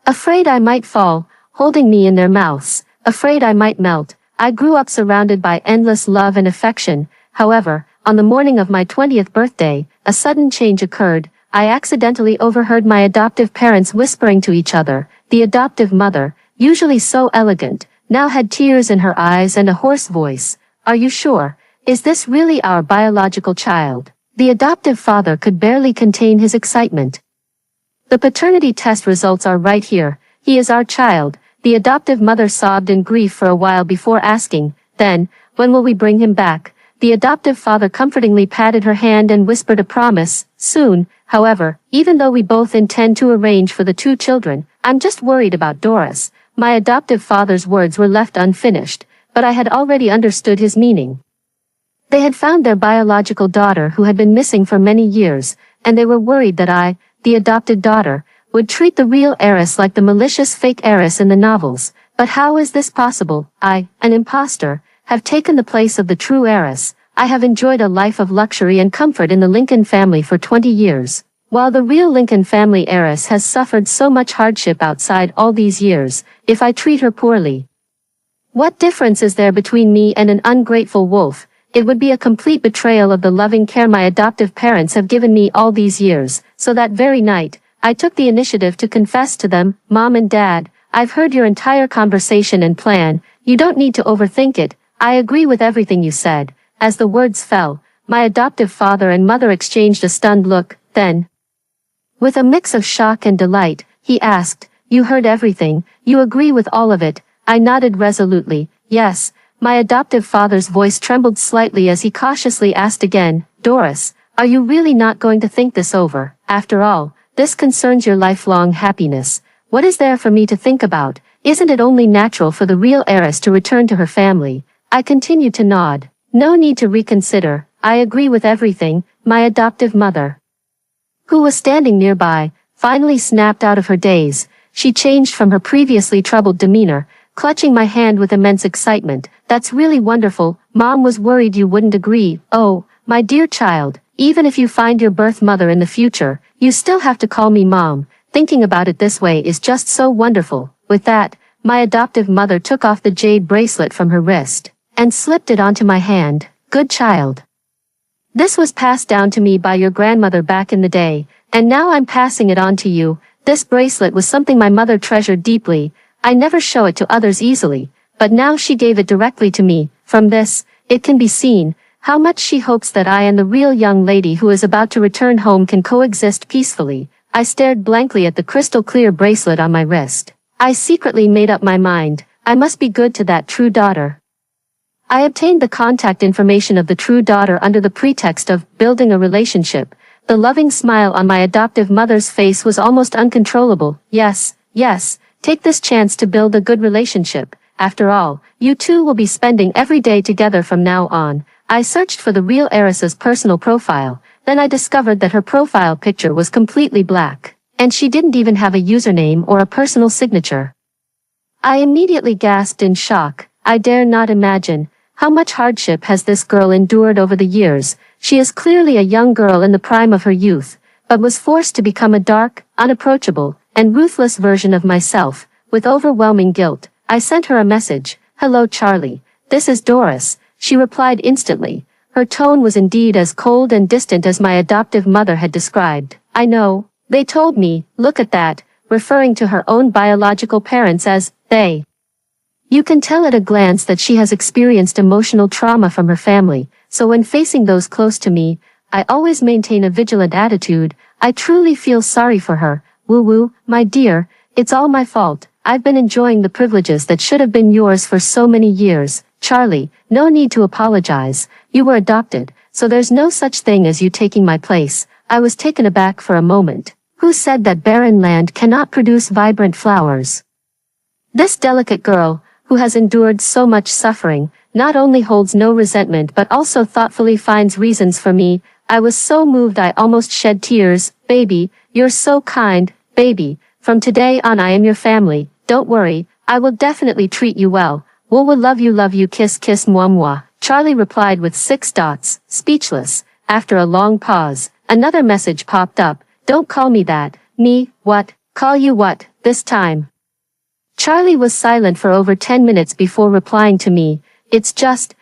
afraid I might fall, holding me in their mouths, afraid I might melt. I grew up surrounded by endless love and affection. However, on the morning of my 20th birthday, a sudden change occurred. I accidentally overheard my adoptive parents whispering to each other. The adoptive mother, usually so elegant, now had tears in her eyes and a hoarse voice. "Are you sure? Is this really our biological child?" The adoptive father could barely contain his excitement. "The paternity test results are right here. He is our child." The adoptive mother sobbed in grief for a while before asking, "Then, when will we bring him back?" The adoptive father comfortingly patted her hand and whispered a promise, "Soon." However, even though we both intend to arrange for the two children, I'm just worried about Doris. My adoptive father's words were left unfinished, but I had already understood his meaning. They had found their biological daughter who had been missing for many years, and they were worried that I, the adopted daughter, would treat the real heiress like the malicious fake heiress in the novels. But how is this possible? I, an imposter, have taken the place of the true heiress. I have enjoyed a life of luxury and comfort in the Lincoln family for 20 years. While the real Lincoln family heiress has suffered so much hardship outside all these years, if I treat her poorly. What difference is there between me and an ungrateful wolf? It would be a complete betrayal of the loving care my adoptive parents have given me all these years. So that very night, I took the initiative to confess to them, Mom and Dad, I've heard your entire conversation and plan. You don't need to overthink it. I agree with everything you said. As the words fell, my adoptive father and mother exchanged a stunned look. Then, with a mix of shock and delight, he asked, You heard everything, you agree with all of it? I nodded resolutely, yes. My adoptive father's voice trembled slightly as he cautiously asked again, Doris, are you really not going to think this over? After all, this concerns your lifelong happiness. What is there for me to think about? Isn't it only natural for the real heiress to return to her family? I continued to nod. No need to reconsider. I agree with everything. My adoptive mother, who was standing nearby, finally snapped out of her daze. She changed from her previously troubled demeanor, clutching my hand with immense excitement. That's really wonderful. Mom was worried you wouldn't agree. Oh, my dear child, even if you find your birth mother in the future, you still have to call me Mom. Thinking about it this way is just so wonderful. With that, my adoptive mother took off the jade bracelet from her wrist and slipped it onto my hand. Good child. This was passed down to me by your grandmother back in the day, and now I'm passing it on to you. This bracelet was something my mother treasured deeply. I never show it to others easily, but now she gave it directly to me. From this, it can be seen how much she hopes that I and the real young lady who is about to return home can coexist peacefully. I stared blankly at the crystal-clear bracelet on my wrist. I secretly made up my mind. I must be good to that true daughter. I obtained the contact information of the true daughter under the pretext of building a relationship. The loving smile on my adoptive mother's face was almost uncontrollable. Yes, take this chance to build a good relationship. After all, you two will be spending every day together from now on. I searched for the real heiress's personal profile. Then I discovered that her profile picture was completely black, and she didn't even have a username or a personal signature. I immediately gasped in shock. I dare not imagine. How much hardship has this girl endured over the years? She is clearly a young girl in the prime of her youth, but was forced to become a dark, unapproachable, and ruthless version of myself. With overwhelming guilt, I sent her a message. Hello Charlie. This is Doris. She replied instantly. Her tone was indeed as cold and distant as my adoptive mother had described. I know. They told me, look at that, referring to her own biological parents as they. You can tell at a glance that she has experienced emotional trauma from her family, so when facing those close to me, I always maintain a vigilant attitude. I truly feel sorry for her. Woo-woo, my dear, it's all my fault. I've been enjoying the privileges that should have been yours for so many years. Charlie, no need to apologize. You were adopted, so there's no such thing as you taking my place. I was taken aback for a moment. Who said that barren land cannot produce vibrant flowers? This delicate girl, who has endured so much suffering, not only holds no resentment but also thoughtfully finds reasons for me. I was so moved I almost shed tears. Baby, you're so kind, baby. From today on I am your family. Don't worry, I will definitely treat you well. Will love you, kiss kiss moi moi. Charlie replied with 6 dots, speechless. After a long pause, another message popped up. Don't call me that. Me, what? Call you what, this time? Charlie was silent for over 10 minutes before replying to me. It's just,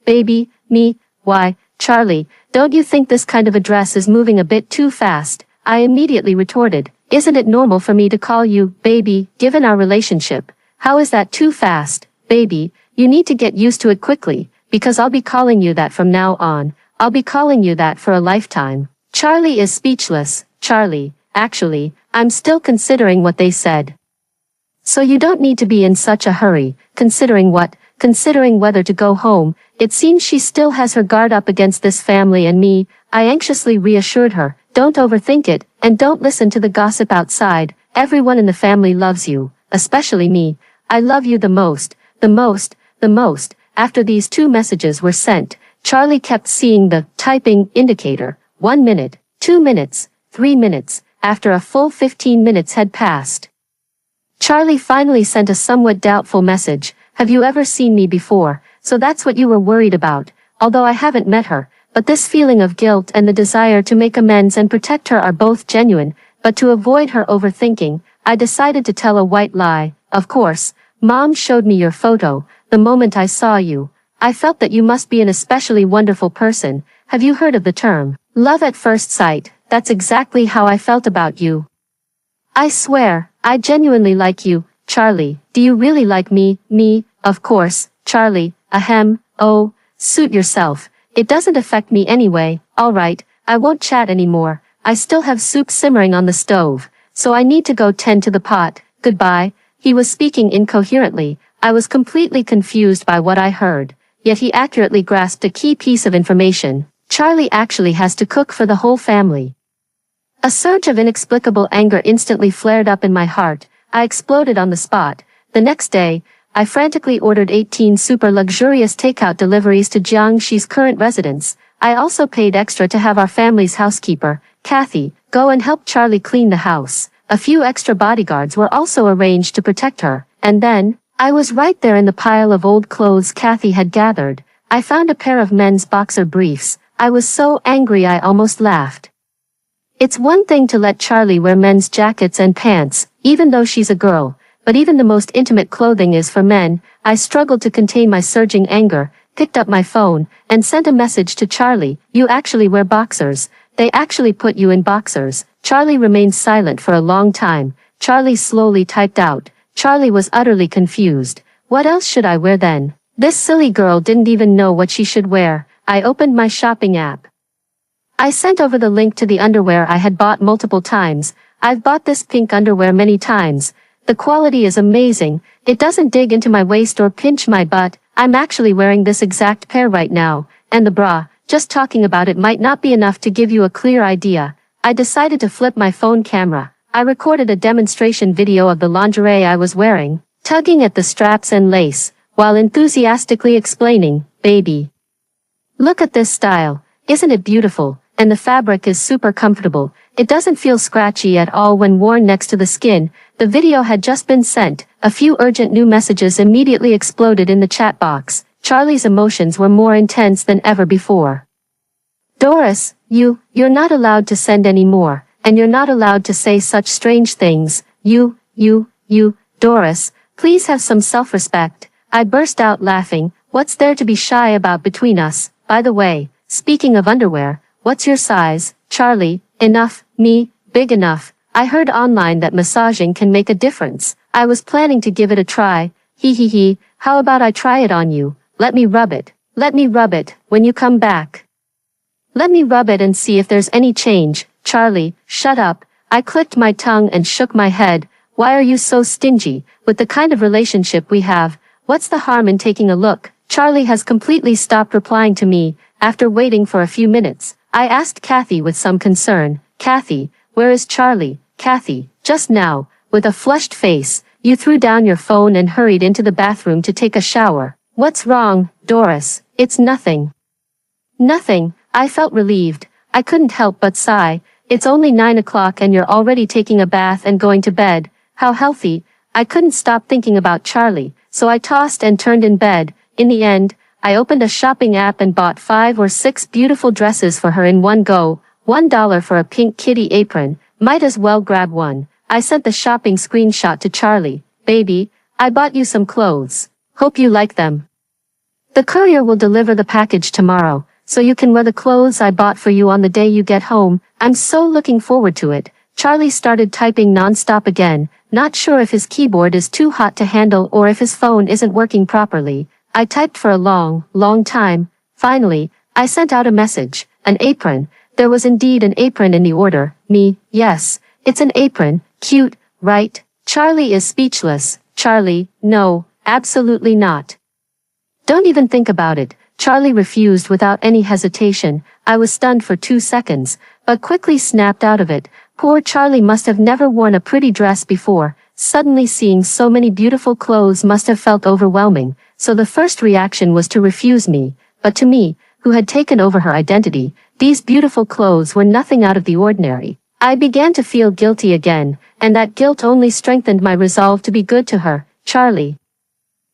baby, me. Why, Charlie, don't you think this kind of address is moving a bit too fast? I immediately retorted. Isn't it normal for me to call you, baby, given our relationship? How is that too fast, baby? You need to get used to it quickly, because I'll be calling you that from now on. I'll be calling you that for a lifetime. Charlie is speechless. Charlie, actually, I'm still considering what they said. So you don't need to be in such a hurry. Considering what? Considering whether to go home. It seems she still has her guard up against this family and me. I anxiously reassured her. Don't overthink it, and don't listen to the gossip outside. Everyone in the family loves you. especially me. I love you the most, the most, the most. After these two messages were sent, Charlie kept seeing the typing indicator. 1 minute, 2 minutes, 3 minutes. After a full 15 minutes had passed, Charlie finally sent a somewhat doubtful message. Have you ever seen me before? So that's what you were worried about. Although I haven't met her, but this feeling of guilt and the desire to make amends and protect her are both genuine. But to avoid her overthinking, I decided to tell a white lie. Of course, Mom showed me your photo. The moment I saw you, I felt that you must be an especially wonderful person. Have you heard of the term love at first sight? That's exactly how I felt about you. I swear, I genuinely like you, Charlie. Do you really like me? Me, of course, Charlie. Ahem. Oh, suit yourself. It doesn't affect me anyway. Alright, I won't chat anymore. I still have soup simmering on the stove, so I need to go tend to the pot. Goodbye. He was speaking incoherently. I was completely confused by what I heard, yet he accurately grasped a key piece of information. Charlie actually has to cook for the whole family. A surge of inexplicable anger instantly flared up in my heart. I exploded on the spot. The next day, I frantically ordered 18 super luxurious takeout deliveries to Jiangxi's current residence. I also paid extra to have our family's housekeeper, Kathy, go and help Charlie clean the house. A few extra bodyguards were also arranged to protect her. And then, I was right there in the pile of old clothes Kathy had gathered. I found a pair of men's boxer briefs. I was so angry I almost laughed. It's one thing to let Charlie wear men's jackets and pants, even though she's a girl, but even the most intimate clothing is for men. I struggled to contain my surging anger, picked up my phone, and sent a message to Charlie. You actually wear boxers. They actually put you in boxers. Charlie remained silent for a long time. Charlie slowly typed out. Charlie was utterly confused. What else should I wear then? This silly girl didn't even know what she should wear. I opened my shopping app. I sent over the link to the underwear I had bought multiple times. I've bought this pink underwear many times. The quality is amazing. It doesn't dig into my waist or pinch my butt. I'm actually wearing this exact pair right now. And the bra, just talking about it might not be enough to give you a clear idea. I decided to flip my phone camera. I recorded a demonstration video of the lingerie I was wearing, tugging at the straps and lace, while enthusiastically explaining, baby, look at this style. Isn't it beautiful? And the fabric is super comfortable. It doesn't feel scratchy at all when worn next to the skin. The video had just been sent. A few urgent new messages immediately exploded in the chat box. Charlie's emotions were more intense than ever before. Doris, you're not allowed to send any more, and you're not allowed to say such strange things. Doris, please have some self-respect. I burst out laughing. What's there to be shy about between us? By the way, speaking of underwear, what's your size, Charlie? Enough, me, big enough. I heard online that massaging can make a difference. I was planning to give it a try. He. How about I try it on you? Let me rub it. Let me rub it, when you come back. Let me rub it and see if there's any change. Charlie, shut up. I clicked my tongue and shook my head. Why are you so stingy? With the kind of relationship we have, what's the harm in taking a look? Charlie has completely stopped replying to me. After waiting for a few minutes, I asked Kathy with some concern. Kathy, where is Charlie? Kathy, just now, with a flushed face, you threw down your phone and hurried into the bathroom to take a shower. What's wrong, Doris? It's nothing. Nothing. I felt relieved. I couldn't help but sigh. It's only 9 o'clock and you're already taking a bath and going to bed. How healthy. I couldn't stop thinking about Charlie, so I tossed and turned in bed. In the end, I opened a shopping app and bought 5 or 6 beautiful dresses for her in one go. $1 for a pink kitty apron. Might as well grab one. I sent the shopping screenshot to Charlie. Baby, I bought you some clothes. Hope you like them. The courier will deliver the package tomorrow, so you can wear the clothes I bought for you on the day you get home. I'm so looking forward to it. Charlie started typing non-stop again, not sure if his keyboard is too hot to handle or if his phone isn't working properly. I typed for a long time. Finally, I sent out a message. An apron. There was indeed an apron in the order. Me, yes, it's an apron. Cute, right? Charlie is speechless. Charlie, no, absolutely not. Don't even think about it. Charlie refused without any hesitation. I was stunned for 2 seconds, but quickly snapped out of it. Poor Charlie must have never worn a pretty dress before. Suddenly seeing so many beautiful clothes must have felt overwhelming, so the first reaction was to refuse me, but to me, who had taken over her identity, these beautiful clothes were nothing out of the ordinary. I began to feel guilty again, and that guilt only strengthened my resolve to be good to her. Charlie.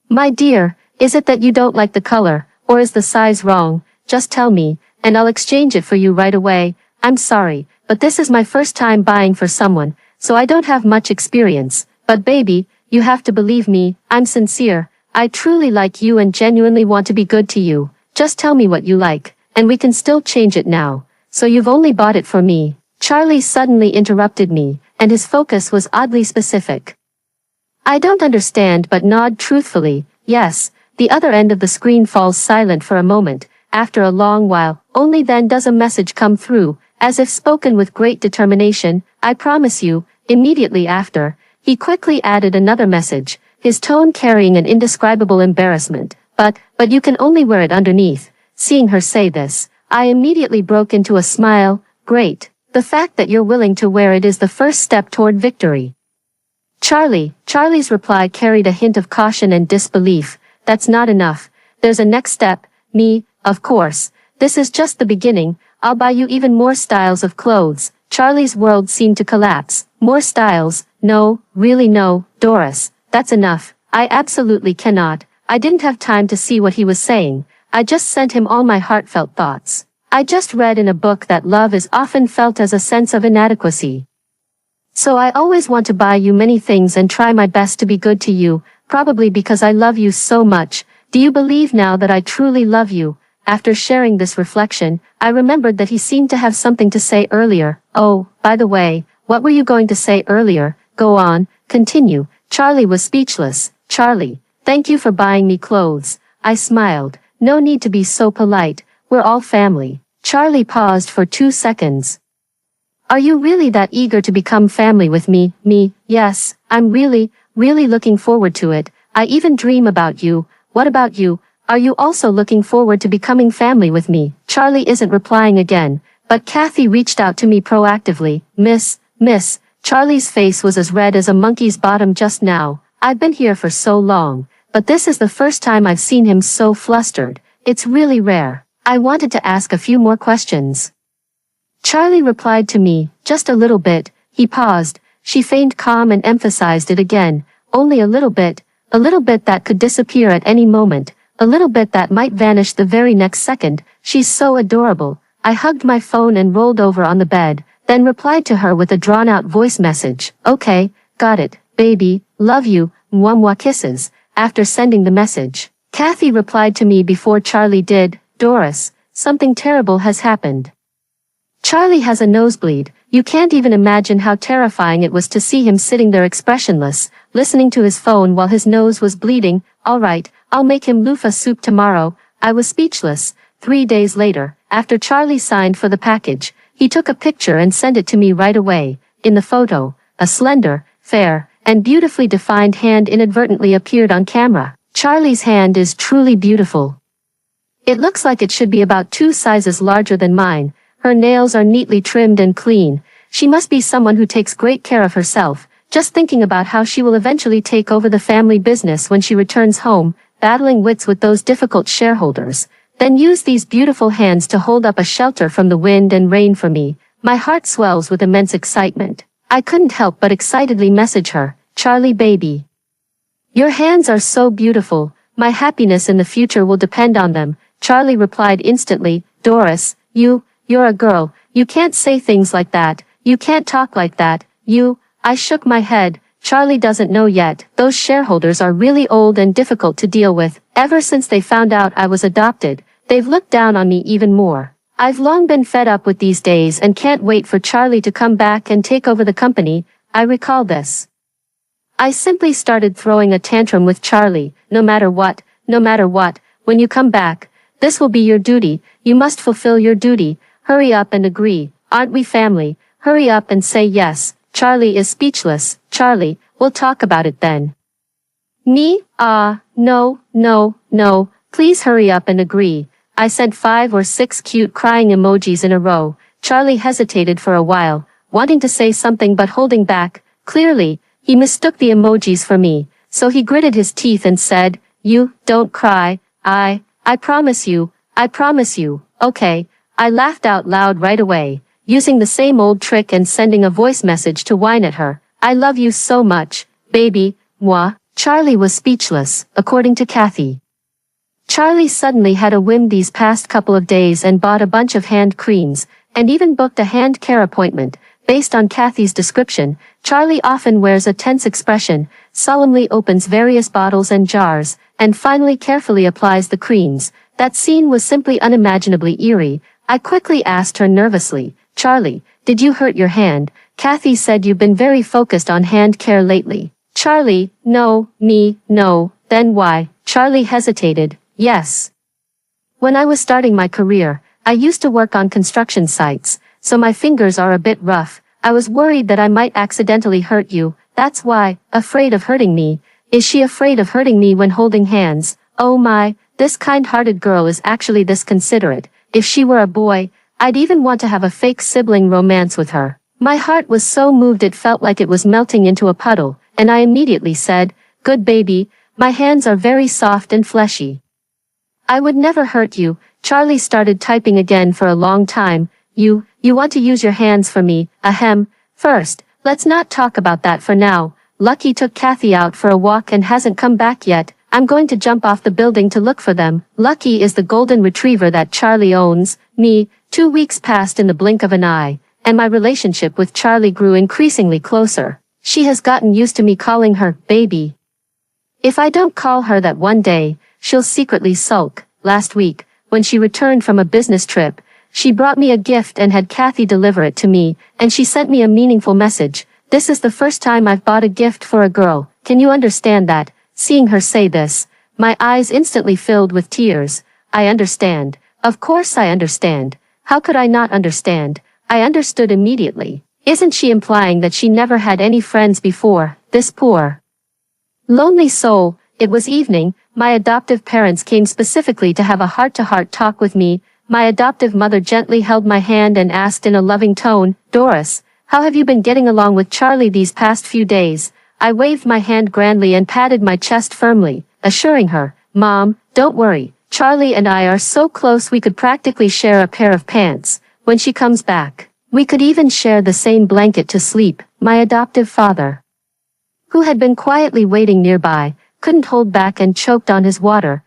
My dear, is it that you don't like the color, or is the size wrong? Just tell me, and I'll exchange it for you right away. I'm sorry, but this is my first time buying for someone, so I don't have much experience. But baby, you have to believe me, I'm sincere. I truly like you and genuinely want to be good to you. Just tell me what you like, and we can still change it now. So you've only bought it for me. Charlie suddenly interrupted me, and his focus was oddly specific. I don't understand but nod truthfully. Yes. The other end of the screen falls silent for a moment. After a long while, only then does a message come through, as if spoken with great determination. I promise you. Immediately after, he quickly added another message, his tone carrying an indescribable embarrassment. But you can only wear it underneath. Seeing her say this, I immediately broke into a smile. Great. The fact that you're willing to wear it is the first step toward victory. Charlie's reply carried a hint of caution and disbelief. That's not enough. There's a next step. Me, of course. This is just the beginning. I'll buy you even more styles of clothes. Charlie's world seemed to collapse. More styles? No, really no, Doris. That's enough. I absolutely cannot. I didn't have time to see what he was saying. I just sent him all my heartfelt thoughts. I just read in a book that love is often felt as a sense of inadequacy. So I always want to buy you many things and try my best to be good to you, probably because I love you so much. Do you believe now that I truly love you? After sharing this reflection, I remembered that he seemed to have something to say earlier. Oh, by the way, what were you going to say earlier? Go on, continue. Charlie was speechless. Charlie, thank you for buying me clothes. I smiled. No need to be so polite. We're all family. Charlie paused for 2 seconds. Are you really that eager to become family with me? Me, yes, I'm really looking forward to it. I even dream about you. What about you? Are you also looking forward to becoming family with me? Charlie isn't replying again, but Kathy reached out to me proactively. Miss, Charlie's face was as red as a monkey's bottom just now. I've been here for so long, but this is the first time I've seen him so flustered. It's really rare. I wanted to ask a few more questions. Charlie replied to me, just a little bit. He paused. She feigned calm and emphasized it again. Only a little bit that could disappear at any moment, a little bit that might vanish the very next second. She's so adorable. I hugged my phone and rolled over on the bed, then replied to her with a drawn-out voice message. Okay, got it, baby, love you, mwah kisses. After sending the message, Kathy replied to me before Charlie did. Doris, something terrible has happened. Charlie has a nosebleed. You can't even imagine how terrifying it was to see him sitting there expressionless, listening to his phone while his nose was bleeding. All right, I'll make him loofah soup tomorrow. I was speechless. 3 days later, after Charlie signed for the package, he took a picture and sent it to me right away. In the photo, a slender, fair, and beautifully defined hand inadvertently appeared on camera. Charlie's hand is truly beautiful. It looks like it should be about 2 sizes larger than mine. Her nails are neatly trimmed and clean. She must be someone who takes great care of herself. Just thinking about how she will eventually take over the family business when she returns home, battling wits with those difficult shareholders. Then use these beautiful hands to hold up a shelter from the wind and rain for me. My heart swells with immense excitement. I couldn't help but excitedly message her, Charlie baby. Your hands are so beautiful. My happiness in the future will depend on them. Charlie replied instantly, Doris, you're a girl. You can't say things like that. You can't talk like that. I shook my head. Charlie doesn't know yet. Those shareholders are really old and difficult to deal with. Ever since they found out I was adopted, they've looked down on me even more. I've long been fed up with these days and can't wait for Charlie to come back and take over the company. I recall this. I simply started throwing a tantrum with Charlie. No matter what, when you come back, this will be your duty. You must fulfill your duty. Hurry up and agree. Aren't we family? Hurry up and say yes. Charlie is speechless. Charlie, we'll talk about it then. Me? No. Please hurry up and agree. I sent 5 or 6 cute crying emojis in a row. Charlie hesitated for a while, wanting to say something but holding back. Clearly, He mistook the emojis for me, so he gritted his teeth and said, "You, don't cry, I promise you, I promise you, okay." I laughed out loud right away, using the same old trick and sending a voice message to whine at her. "I love you so much, baby, moi." Charlie was speechless, according to Kathy. Charlie suddenly had a whim these past couple of days and bought a bunch of hand creams, and even booked a hand care appointment. Based on Kathy's description, Charlie often wears a tense expression, solemnly opens various bottles and jars, and finally carefully applies the creams. That scene was simply unimaginably eerie. I quickly asked her nervously, "Charlie, did you hurt your hand?" Kathy said, "You've been very focused on hand care lately." Charlie, no. Then why? Charlie hesitated. Yes. When I was starting my career, I used to work on construction sites, so my fingers are a bit rough. I was worried that I might accidentally hurt you, that's why. Afraid of hurting me. Is she afraid of hurting me when holding hands? Oh my, this kind-hearted girl is actually this considerate. If she were a boy, I'd even want to have a fake sibling romance with her. My heart was so moved it felt like it was melting into a puddle, and I immediately said, "Good baby, my hands are very soft and fleshy. I would never hurt you." Charlie started typing again for a long time. You want to use your hands for me, ahem. First, let's not talk about that for now. Lucky took Kathy out for a walk and hasn't come back yet. I'm going to jump off the building to look for them. Lucky is the golden retriever that Charlie owns. Me, 2 weeks passed in the blink of an eye, and my relationship with Charlie grew increasingly closer. She has gotten used to me calling her baby. If I don't call her that one day, she'll secretly sulk. Last week, when she returned from a business trip, she brought me a gift and had Kathy deliver it to me, and she sent me a meaningful message. "This is the first time I've bought a gift for a girl. Can you understand that?" Seeing her say this, my eyes instantly filled with tears. I understand. Of course I understand. How could I not understand? I understood immediately. Isn't she implying that she never had any friends before, this poor, lonely soul? It was evening. My adoptive parents came specifically to have a heart-to-heart talk with me. My adoptive mother gently held my hand and asked in a loving tone, "Doris, how have you been getting along with Charlie these past few days?" I waved my hand grandly and patted my chest firmly, assuring her, "Mom, don't worry. Charlie and I are so close we could practically share a pair of pants. When she comes back, we could even share the same blanket to sleep." My adoptive father, who had been quietly waiting nearby, couldn't hold back and choked on his water.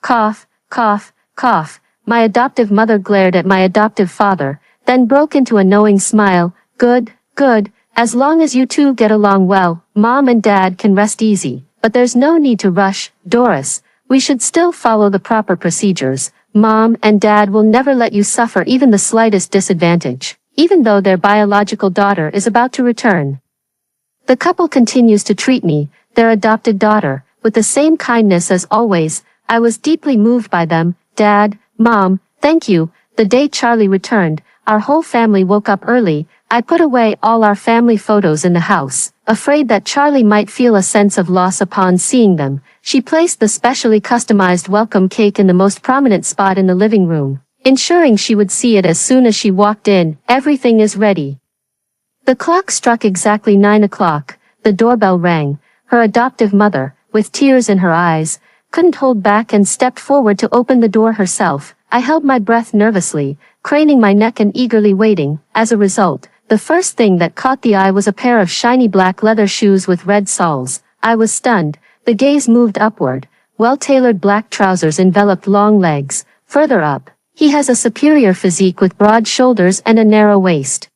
Cough, cough, cough. My adoptive mother glared at my adoptive father, then broke into a knowing smile. Good. As long as you two get along well, Mom and Dad can rest easy. But there's no need to rush, Doris. We should still follow the proper procedures. Mom and Dad will never let you suffer even the slightest disadvantage, even though their biological daughter is about to return. The couple continues to treat me, their adopted daughter, with the same kindness as always. I was deeply moved by them. Dad, Mom, thank you. The day Charlie returned, our whole family woke up early. I put away all our family photos in the house, afraid that Charlie might feel a sense of loss upon seeing them. She placed the specially customized welcome cake in the most prominent spot in the living room, ensuring she would see it as soon as she walked in. Everything is ready. The clock struck exactly 9 o'clock. The doorbell rang. Her adoptive mother, with tears in her eyes, couldn't hold back and stepped forward to open the door herself. I held my breath nervously, craning my neck and eagerly waiting. As a result, the first thing that caught the eye was a pair of shiny black leather shoes with red soles. I was stunned. The gaze moved upward. Well-tailored black trousers enveloped long legs. Further up, he has a superior physique with broad shoulders and a narrow waist.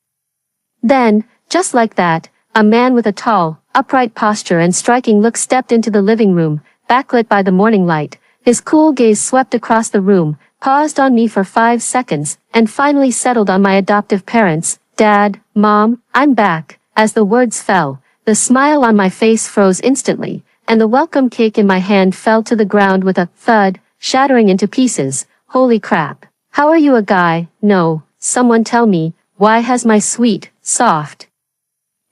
Then, just like that, a man with a tall, upright posture and striking look stepped into the living room, backlit by the morning light. His cool gaze swept across the room, paused on me for 5 seconds, and finally settled on my adoptive parents. Dad, Mom, I'm back. As the words fell, the smile on my face froze instantly, and the welcome cake in my hand fell to the ground with a thud, shattering into pieces. Holy crap. How are you a guy? No, someone tell me, why has my sweet, soft,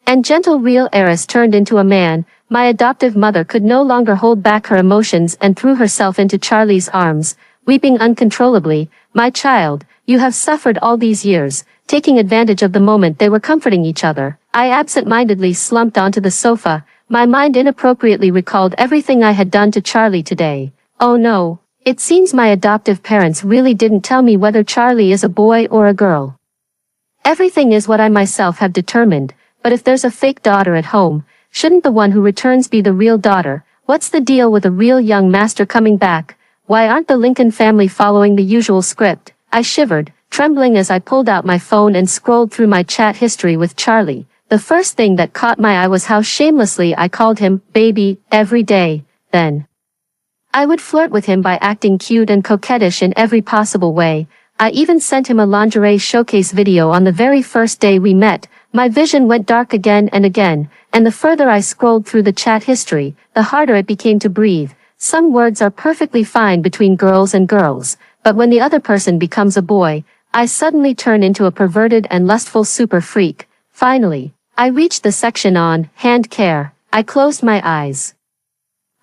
and gentle real heiress turned into a man? My adoptive mother could no longer hold back her emotions and threw herself into Charlie's arms, weeping uncontrollably. My child, you have suffered all these years. taking advantage of the moment they were comforting each other. I absent-mindedly slumped onto the sofa. My mind inappropriately recalled everything I had done to Charlie today. Oh no. It seems my adoptive parents really didn't tell me whether Charlie is a boy or a girl. Everything is what I myself have determined, but if there's a fake daughter at home, shouldn't the one who returns be the real daughter? What's the deal with a real young master coming back? Why aren't the Lincoln family following the usual script? I shivered, trembling as I pulled out my phone and scrolled through my chat history with Charlie. The first thing that caught my eye was how shamelessly I called him baby every day. Then I would flirt with him by acting cute and coquettish in every possible way. I even sent him a lingerie showcase video on the very first day we met. My vision went dark again and again, and the further I scrolled through the chat history, the harder it became to breathe. Some words are perfectly fine between girls and girls, but when the other person becomes a boy, I suddenly turn into a perverted and lustful super freak. Finally, I reached the section on hand care. I closed my eyes.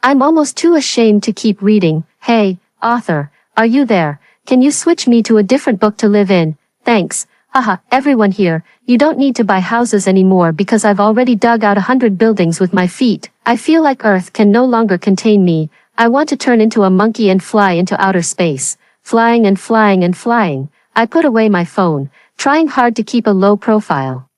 I'm almost too ashamed to keep reading. Hey, author, are you there? Can you switch me to a different book to live in? Thanks. Haha, everyone here, you don't need to buy houses anymore because I've already dug out 100 buildings with my feet. I feel like Earth can no longer contain me. I want to turn into a monkey and fly into outer space. Flying and flying and flying. I put away my phone, trying hard to keep a low profile,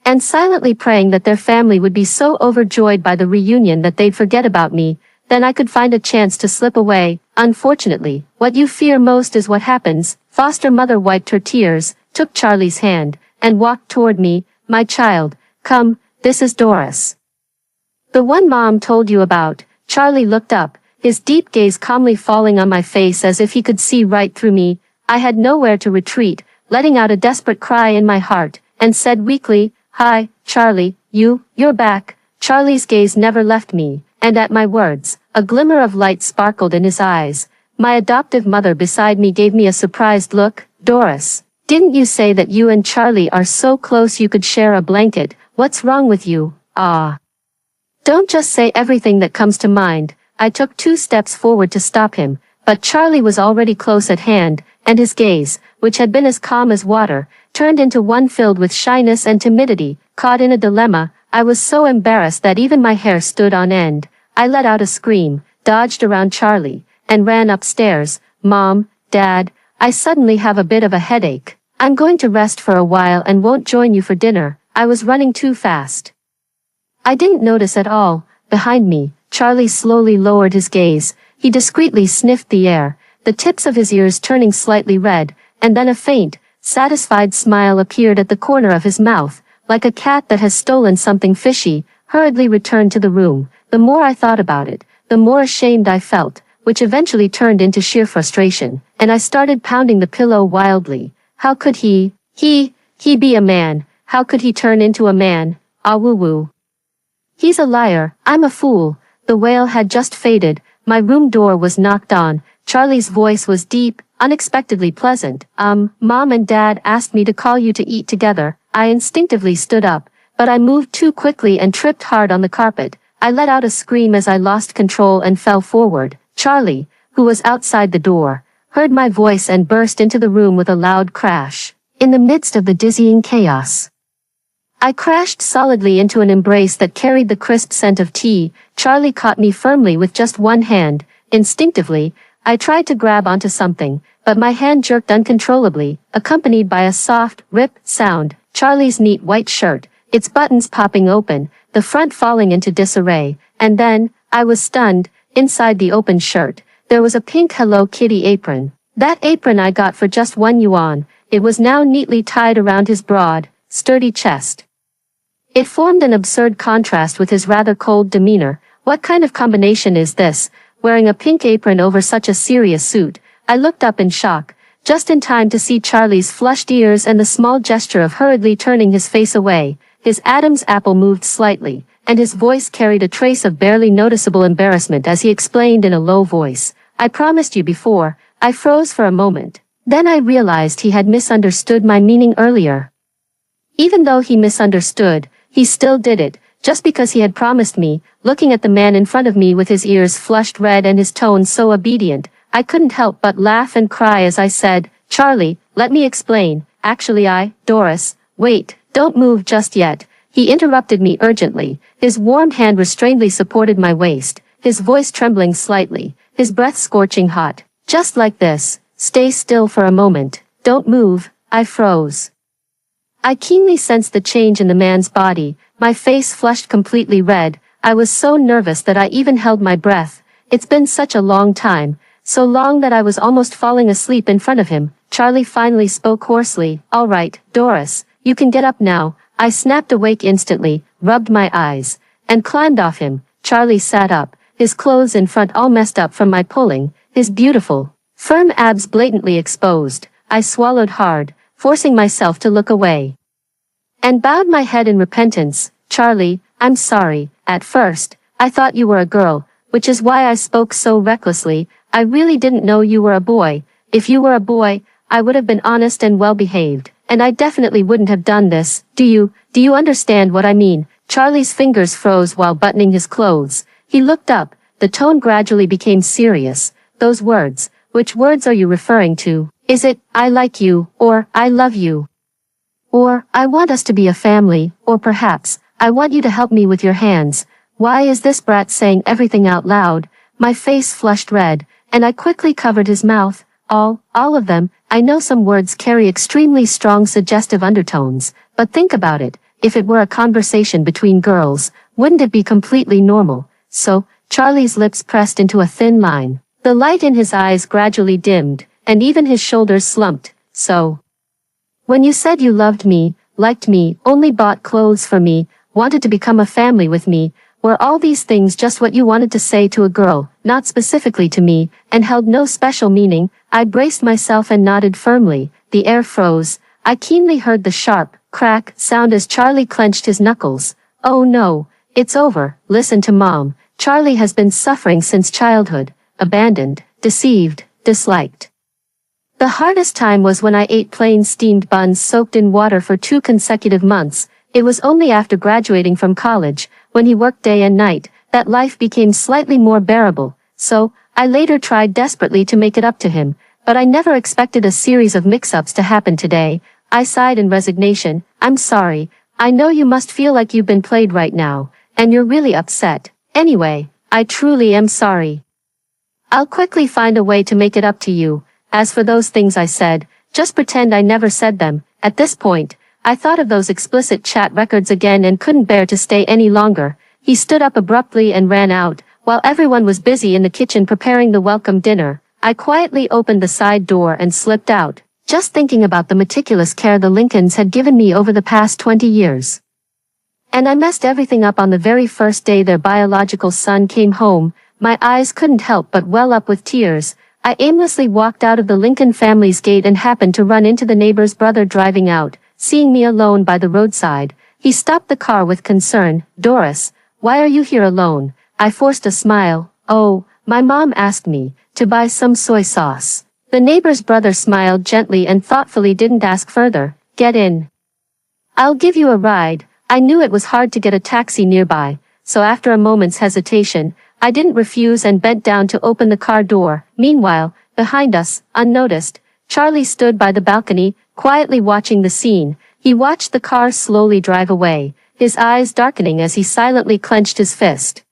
and silently praying that their family would be so overjoyed by the reunion that they'd forget about me. Then I could find a chance to slip away. Unfortunately, what you fear most is what happens. Foster mother wiped her tears, took Charlie's hand, and walked toward me. My child, come, this is Doris. The one Mom told you about. Charlie looked up, his deep gaze calmly falling on my face as if he could see right through me. I had nowhere to retreat, letting out a desperate cry in my heart, and said weakly, "Hi, Charlie, you're back." Charlie's gaze never left me, and at my words, a glimmer of light sparkled in his eyes. My adoptive mother beside me gave me a surprised look. "Doris, didn't you say that you and Charlie are so close you could share a blanket? What's wrong with you?" "Ah. Don't just say everything that comes to mind." I took 2 steps forward to stop him, but Charlie was already close at hand, and his gaze, which had been as calm as water, turned into one filled with shyness and timidity. Caught in a dilemma, I was so embarrassed that even my hair stood on end. I let out a scream, dodged around Charlie, and ran upstairs. "Mom, Dad, I suddenly have a bit of a headache. I'm going to rest for a while and won't join you for dinner." I was running too fast. I didn't notice at all. Behind me, Charlie slowly lowered his gaze. He discreetly sniffed the air, the tips of his ears turning slightly red, and then a faint, satisfied smile appeared at the corner of his mouth. Like a cat that has stolen something fishy, hurriedly returned to the room. The more I thought about it, the more ashamed I felt, which eventually turned into sheer frustration, and I started pounding the pillow wildly. How could he be a man? How could he turn into a man? Ah woo woo. He's a liar. I'm a fool. The wail had just faded. My room door was knocked on. Charlie's voice was deep, unexpectedly pleasant. Mom and Dad asked me to call you to eat together." I instinctively stood up, but I moved too quickly and tripped hard on the carpet. I let out a scream as I lost control and fell forward. Charlie, who was outside the door, heard my voice and burst into the room with a loud crash. In the midst of the dizzying chaos, I crashed solidly into an embrace that carried the crisp scent of tea. Charlie caught me firmly with just one hand. Instinctively, I tried to grab onto something, but my hand jerked uncontrollably, accompanied by a soft, rip sound. Charlie's neat white shirt, its buttons popping open, the front falling into disarray, and then, I was stunned. Inside the open shirt, there was a pink Hello Kitty apron. That apron I got for just €1. It was now neatly tied around his broad, sturdy chest. It formed an absurd contrast with his rather cold demeanor. What kind of combination is this, wearing a pink apron over such a serious suit? I looked up in shock, just in time to see Charlie's flushed ears and the small gesture of hurriedly turning his face away. His Adam's apple moved slightly, and his voice carried a trace of barely noticeable embarrassment as he explained in a low voice, "I promised you before." I froze for a moment. Then I realized he had misunderstood my meaning earlier. Even though he misunderstood, he still did it, just because he had promised me. Looking at the man in front of me with his ears flushed red and his tone so obedient, I couldn't help but laugh and cry as I said, "Charlie, let me explain." actually Doris, wait, don't move just yet. He interrupted me urgently. His warm hand restrainedly supported my waist, his voice trembling slightly, his breath scorching hot. Just like this, stay still for a moment, don't move. I froze. I keenly sensed the change in the man's body, my face flushed completely red. I was so nervous that I even held my breath. It's been such a long time, so long that I was almost falling asleep in front of him. Charlie finally spoke hoarsely. All right, Doris, you can get up now. I snapped awake instantly, rubbed my eyes, and climbed off him. Charlie sat up, his clothes in front all messed up from my pulling, his beautiful, firm abs blatantly exposed. I swallowed hard, forcing myself to look away, and bowed my head in repentance. Charlie, I'm sorry. At first, I thought you were a girl, which is why I spoke so recklessly. I really didn't know you were a boy. If you were a boy, I would have been honest and well-behaved, and I definitely wouldn't have done this. Do you understand what I mean? Charlie's fingers froze while buttoning his clothes. He looked up, the tone gradually became serious. Those words, which words are you referring to? Is it, I like you, or, I love you? Or, I want us to be a family, or perhaps, I want you to help me with your hands. Why is this brat saying everything out loud? My face flushed red, and I quickly covered his mouth. All of them. I know some words carry extremely strong suggestive undertones, but think about it. If it were a conversation between girls, wouldn't it be completely normal? So, Charlie's lips pressed into a thin line. The light in his eyes gradually dimmed, and even his shoulders slumped. So, when you said you loved me, liked me, only bought clothes for me, wanted to become a family with me, were all these things just what you wanted to say to a girl, not specifically to me, and held no special meaning? I braced myself and nodded firmly. The air froze. I keenly heard the sharp, crack sound as Charlie clenched his knuckles. Oh no, it's over. Listen to Mom. Charlie has been suffering since childhood, abandoned, deceived, disliked. The hardest time was when I ate plain steamed buns soaked in water for 2 consecutive months. It was only after graduating from college, when he worked day and night, that life became slightly more bearable. So, I later tried desperately to make it up to him, but I never expected a series of mix-ups to happen today. I sighed in resignation. I'm sorry. I know you must feel like you've been played right now, and you're really upset. Anyway, I truly am sorry. I'll quickly find a way to make it up to you. As for those things I said, just pretend I never said them. At this point, I thought of those explicit chat records again and couldn't bear to stay any longer. He stood up abruptly and ran out, while everyone was busy in the kitchen preparing the welcome dinner. I quietly opened the side door and slipped out, just thinking about the meticulous care the Lincolns had given me over the past 20 years. And I messed everything up on the very first day their biological son came home. My eyes couldn't help but well up with tears. I aimlessly walked out of the Lincoln family's gate and happened to run into the neighbor's brother driving out. Seeing me alone by the roadside, he stopped the car with concern. Doris, why are you here alone? I forced a smile. Oh, my mom asked me to buy some soy sauce. The neighbor's brother smiled gently and thoughtfully didn't ask further. Get in. I'll give you a ride. I knew it was hard to get a taxi nearby, so after a moment's hesitation, I didn't refuse and bent down to open the car door. Meanwhile, behind us, unnoticed, Charlie stood by the balcony, quietly watching the scene. He watched the car slowly drive away, his eyes darkening as he silently clenched his fist.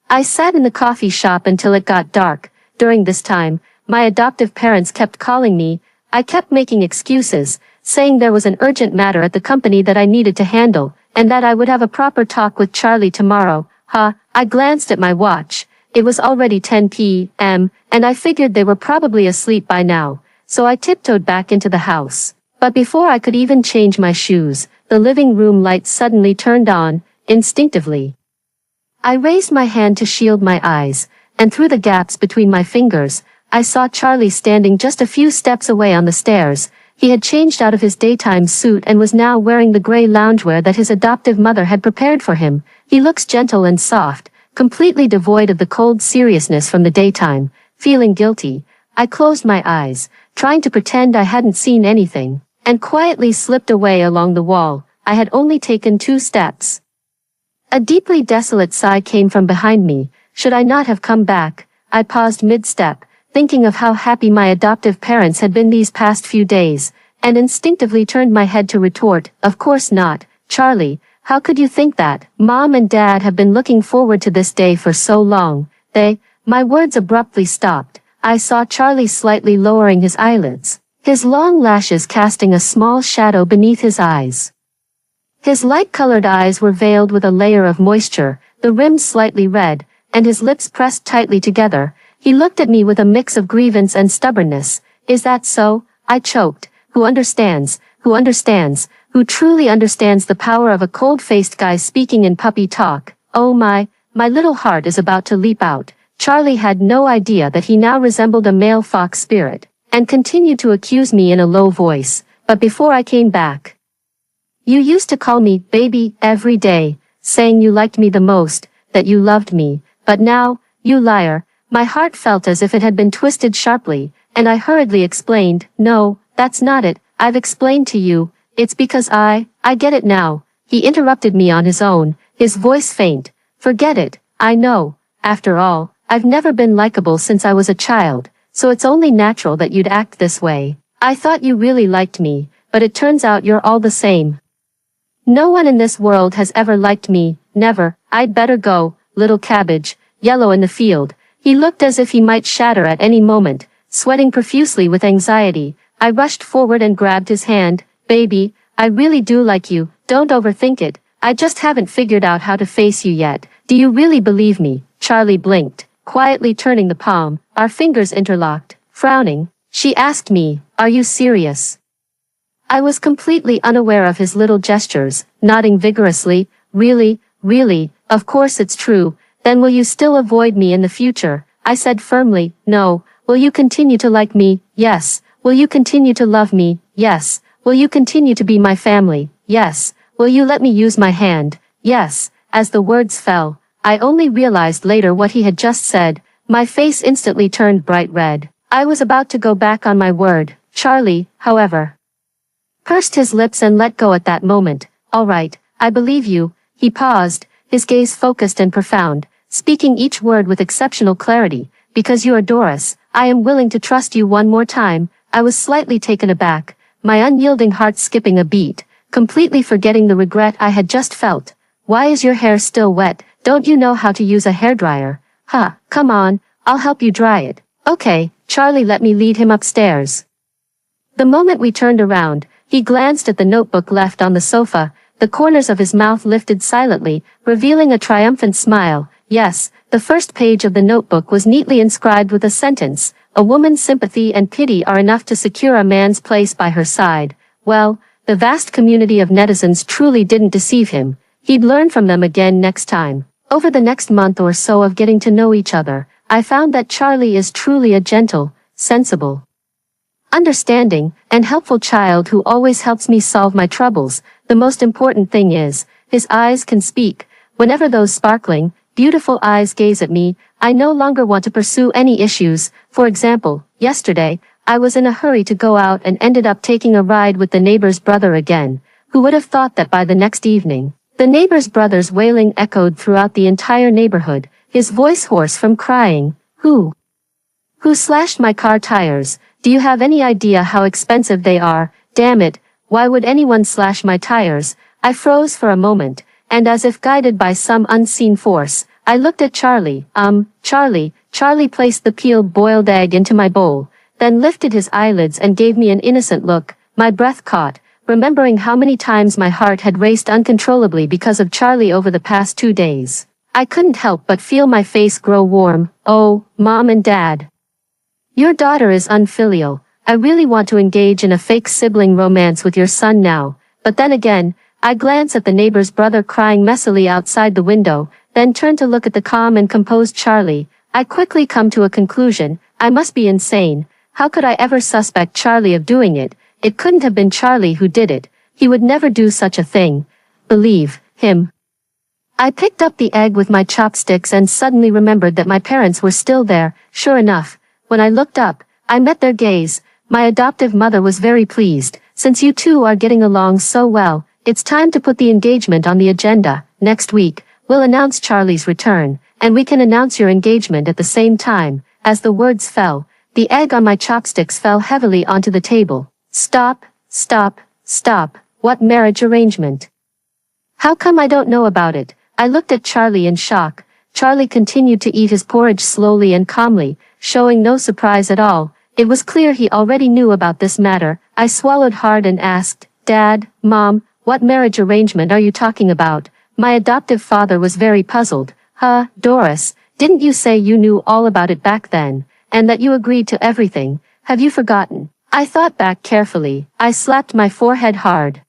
I sat in the coffee shop until it got dark. During this time, my adoptive parents kept calling me. I kept making excuses, saying there was an urgent matter at the company that I needed to handle, and that I would have a proper talk with Charlie tomorrow. I glanced at my watch. It was already 10 p.m., and I figured they were probably asleep by now, so I tiptoed back into the house. But before I could even change my shoes, the living room light suddenly turned on. Instinctively, I raised my hand to shield my eyes, and through the gaps between my fingers, I saw Charlie standing just a few steps away on the stairs. He had changed out of his daytime suit and was now wearing the gray loungewear that his adoptive mother had prepared for him. He looks gentle and soft, completely devoid of the cold seriousness from the daytime. Feeling guilty, I closed my eyes, trying to pretend I hadn't seen anything, and quietly slipped away along the wall. I had only taken 2 steps. A deeply desolate sigh came from behind me. Should I not have come back? I paused mid-step, thinking of how happy my adoptive parents had been these past few days, and instinctively turned my head to retort, "Of course not, Charlie. How could you think that? Mom and Dad have been looking forward to this day for so long." My words abruptly stopped. I saw Charlie slightly lowering his eyelids, his long lashes casting a small shadow beneath his eyes. His light-colored eyes were veiled with a layer of moisture, the rims slightly red, and his lips pressed tightly together. He looked at me with a mix of grievance and stubbornness. "Is that so?" I choked. Who understands, who truly understands the power of a cold-faced guy speaking in puppy talk? Oh my little heart is about to leap out. Charlie had no idea that he now resembled a male fox spirit, and continued to accuse me in a low voice. "But before I came back, you used to call me baby every day, saying you liked me the most, that you loved me. But now, you liar." My heart felt as if it had been twisted sharply, and I hurriedly explained, "No, that's not it. I've explained to you. It's because I get it now." He interrupted me on his own, his voice faint. "Forget it. I know. After all, I've never been likable since I was a child, so it's only natural that you'd act this way. I thought you really liked me, but it turns out you're all the same. No one in this world has ever liked me, never. I'd better go, little cabbage, yellow in the field." He looked as if he might shatter at any moment, sweating profusely with anxiety. I rushed forward and grabbed his hand. "Baby, I really do like you, don't overthink it. I just haven't figured out how to face you yet. Do you really believe me?" Charlie blinked, quietly turning the palm, our fingers interlocked. Frowning, she asked me, "Are you serious?" I was completely unaware of his little gestures, nodding vigorously. Really, of course it's true. "Then will you still avoid me in the future?" I said firmly. "No." "Will you continue to like me?" "Yes." "Will you continue to love me?" "Yes." "Will you continue to be my family?" "Yes." "Will you let me use my hand?" "Yes." As the words fell, I only realized later what he had just said. My face instantly turned bright red. I was about to go back on my word. Charlie, however, pursed his lips and let go at that moment. "All right, I believe you." He paused, his gaze focused and profound, speaking each word with exceptional clarity. "Because you are Doris, I am willing to trust you one more time." I was slightly taken aback, my unyielding heart skipping a beat, completely forgetting the regret I had just felt. "Why is your hair still wet? Don't you know how to use a hairdryer?" "Huh, come on, I'll help you dry it." "Okay." Charlie let me lead him upstairs. The moment we turned around, he glanced at the notebook left on the sofa. The corners of his mouth lifted silently, revealing a triumphant smile. Yes, the first page of the notebook was neatly inscribed with a sentence, "A woman's sympathy and pity are enough to secure a man's place by her side." Well, the vast community of netizens truly didn't deceive him. He'd learn from them again next time. Over the next month or so of getting to know each other, I found that Charlie is truly a gentle, sensible, understanding, and helpful child who always helps me solve my troubles. The most important thing is, his eyes can speak. Whenever those sparkling, beautiful eyes gaze at me, I no longer want to pursue any issues. For example, yesterday, I was in a hurry to go out and ended up taking a ride with the neighbor's brother again. Who would have thought that by the next evening, the neighbor's brother's wailing echoed throughout the entire neighborhood, his voice hoarse from crying. Who slashed my car tires? Do you have any idea how expensive they are? Damn it, why would anyone slash my tires? I froze for a moment, and as if guided by some unseen force, I looked at Charlie. Charlie placed the peeled boiled egg into my bowl, then lifted his eyelids and gave me an innocent look. My breath caught, remembering how many times my heart had raced uncontrollably because of Charlie over the past 2 days. I couldn't help but feel my face grow warm. "Oh, Mom and Dad, your daughter is unfilial. I really want to engage in a fake sibling romance with your son now." But then again, I glance at the neighbor's brother crying messily outside the window, then turn to look at the calm and composed Charlie. I quickly come to a conclusion. I must be insane. How could I ever suspect Charlie of doing it? It couldn't have been Charlie who did it. He would never do such a thing. Believe him. I picked up the egg with my chopsticks and suddenly remembered that my parents were still there. Sure enough, when I looked up, I met their gaze. My adoptive mother was very pleased. "Since you two are getting along so well, it's time to put the engagement on the agenda. Next week, we'll announce Charlie's return, and we can announce your engagement at the same time." As the words fell, the egg on my chopsticks fell heavily onto the table. Stop, Stop, what marriage arrangement? How come I don't know about it? I looked at Charlie in shock. Charlie continued to eat his porridge slowly and calmly, showing no surprise at all. It was clear he already knew about this matter. I swallowed hard and asked, Dad, Mom, what marriage arrangement are you talking about? My adoptive father was very puzzled. Doris, didn't you say you knew all about it back then, and that you agreed to everything? Have you forgotten? I thought back carefully. I slapped my forehead hard.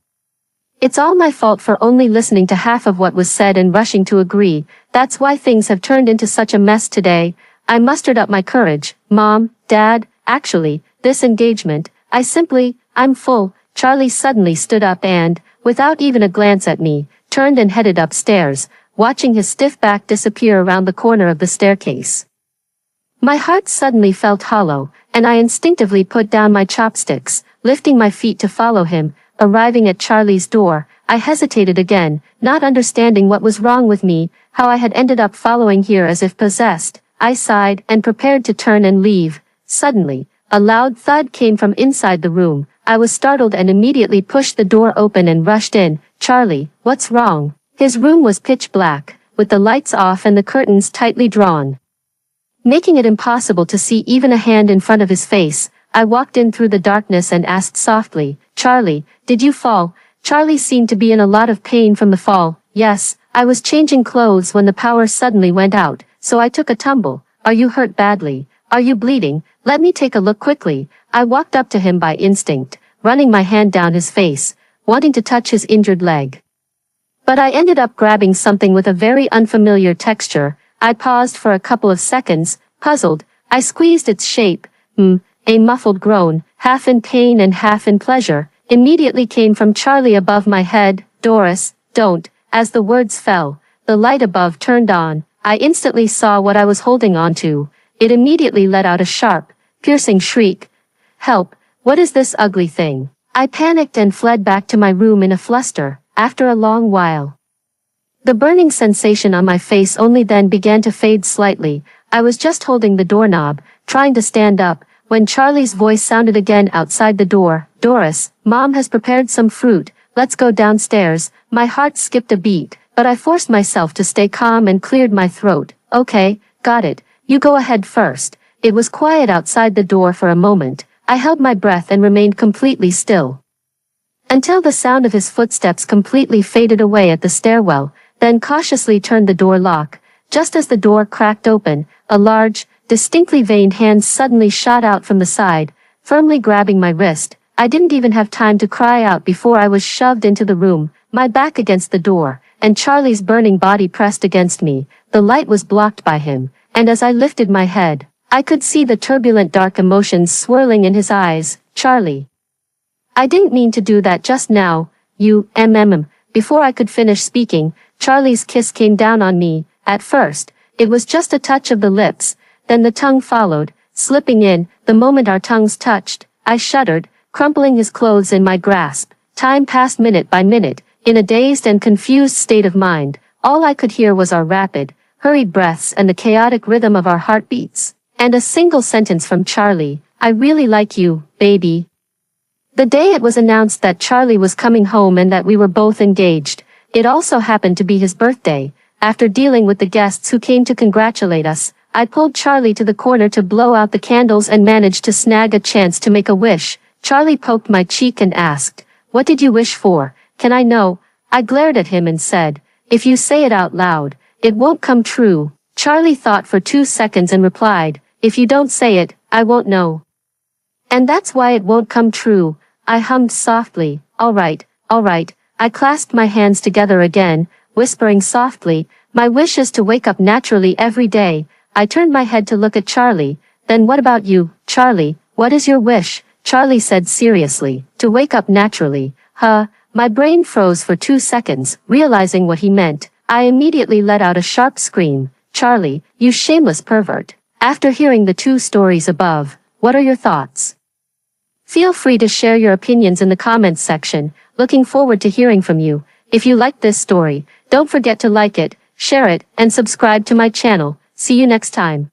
It's all my fault for only listening to half of what was said and rushing to agree. That's why things have turned into such a mess today. I mustered up my courage. Mom, Dad, actually, this engagement, I'm full. Charlie suddenly stood up and, without even a glance at me, turned and headed upstairs, watching his stiff back disappear around the corner of the staircase. My heart suddenly felt hollow, and I instinctively put down my chopsticks, lifting my feet to follow him. Arriving at Charlie's door, I hesitated again, not understanding what was wrong with me, how I had ended up following here as if possessed. I sighed and prepared to turn and leave. Suddenly, a loud thud came from inside the room. I was startled and immediately pushed the door open and rushed in. Charlie, what's wrong? His room was pitch black, with the lights off and the curtains tightly drawn, making it impossible to see even a hand in front of his face. I walked in through the darkness and asked softly, Charlie, did you fall? Charlie seemed to be in a lot of pain from the fall. Yes, I was changing clothes when the power suddenly went out, so I took a tumble. Are you hurt badly? Are you bleeding? Let me take a look quickly. I walked up to him by instinct, running my hand down his face, wanting to touch his injured leg. But I ended up grabbing something with a very unfamiliar texture. I paused for a couple of seconds, puzzled. I squeezed its shape. A muffled groan, half in pain and half in pleasure, immediately came from Charlie above my head. Doris, don't. As the words fell, the light above turned on. I instantly saw what I was holding on to. It immediately let out a sharp, piercing shriek. Help, what is this ugly thing? I panicked and fled back to my room in a fluster. After a long while, the burning sensation on my face only then began to fade slightly. I was just holding the doorknob, trying to stand up, when Charlie's voice sounded again outside the door. Doris, Mom has prepared some fruit. Let's go downstairs. My heart skipped a beat, but I forced myself to stay calm and cleared my throat. Okay, got it. You go ahead first. It was quiet outside the door for a moment. I held my breath and remained completely still, until the sound of his footsteps completely faded away at the stairwell, then cautiously turned the door lock. Just as the door cracked open, a large, distinctly veined hand suddenly shot out from the side, firmly grabbing my wrist. I didn't even have time to cry out before I was shoved into the room, my back against the door, and Charlie's burning body pressed against me. The light was blocked by him, and as I lifted my head, I could see the turbulent dark emotions swirling in his eyes. Charlie, I didn't mean to do that just now. Before I could finish speaking, Charlie's kiss came down on me. At first, it was just a touch of the lips, then the tongue followed, slipping in. The moment our tongues touched, I shuddered, crumpling his clothes in my grasp. Time passed minute by minute, in a dazed and confused state of mind. All I could hear was our rapid, hurried breaths and the chaotic rhythm of our heartbeats, and a single sentence from Charlie, I really like you, baby. The day it was announced that Charlie was coming home and that we were both engaged, it also happened to be his birthday. After dealing with the guests who came to congratulate us, I pulled Charlie to the corner to blow out the candles and managed to snag a chance to make a wish. Charlie poked my cheek and asked, "What did you wish for? Can I know?" I glared at him and said, "If you say it out loud, it won't come true." Charlie thought for 2 seconds and replied, "If you don't say it, I won't know. And that's why it won't come true." I hummed softly, all right. I clasped my hands together again, whispering softly, "My wish is to wake up naturally every day." I turned my head to look at Charlie. "Then what about you, Charlie? What is your wish?" Charlie said seriously, "To wake up naturally." My brain froze for 2 seconds, realizing what he meant. I immediately let out a sharp scream. "Charlie, you shameless pervert." After hearing the 2 stories above, what are your thoughts? Feel free to share your opinions in the comments section. Looking forward to hearing from you. If you liked this story, don't forget to like it, share it, and subscribe to my channel. See you next time.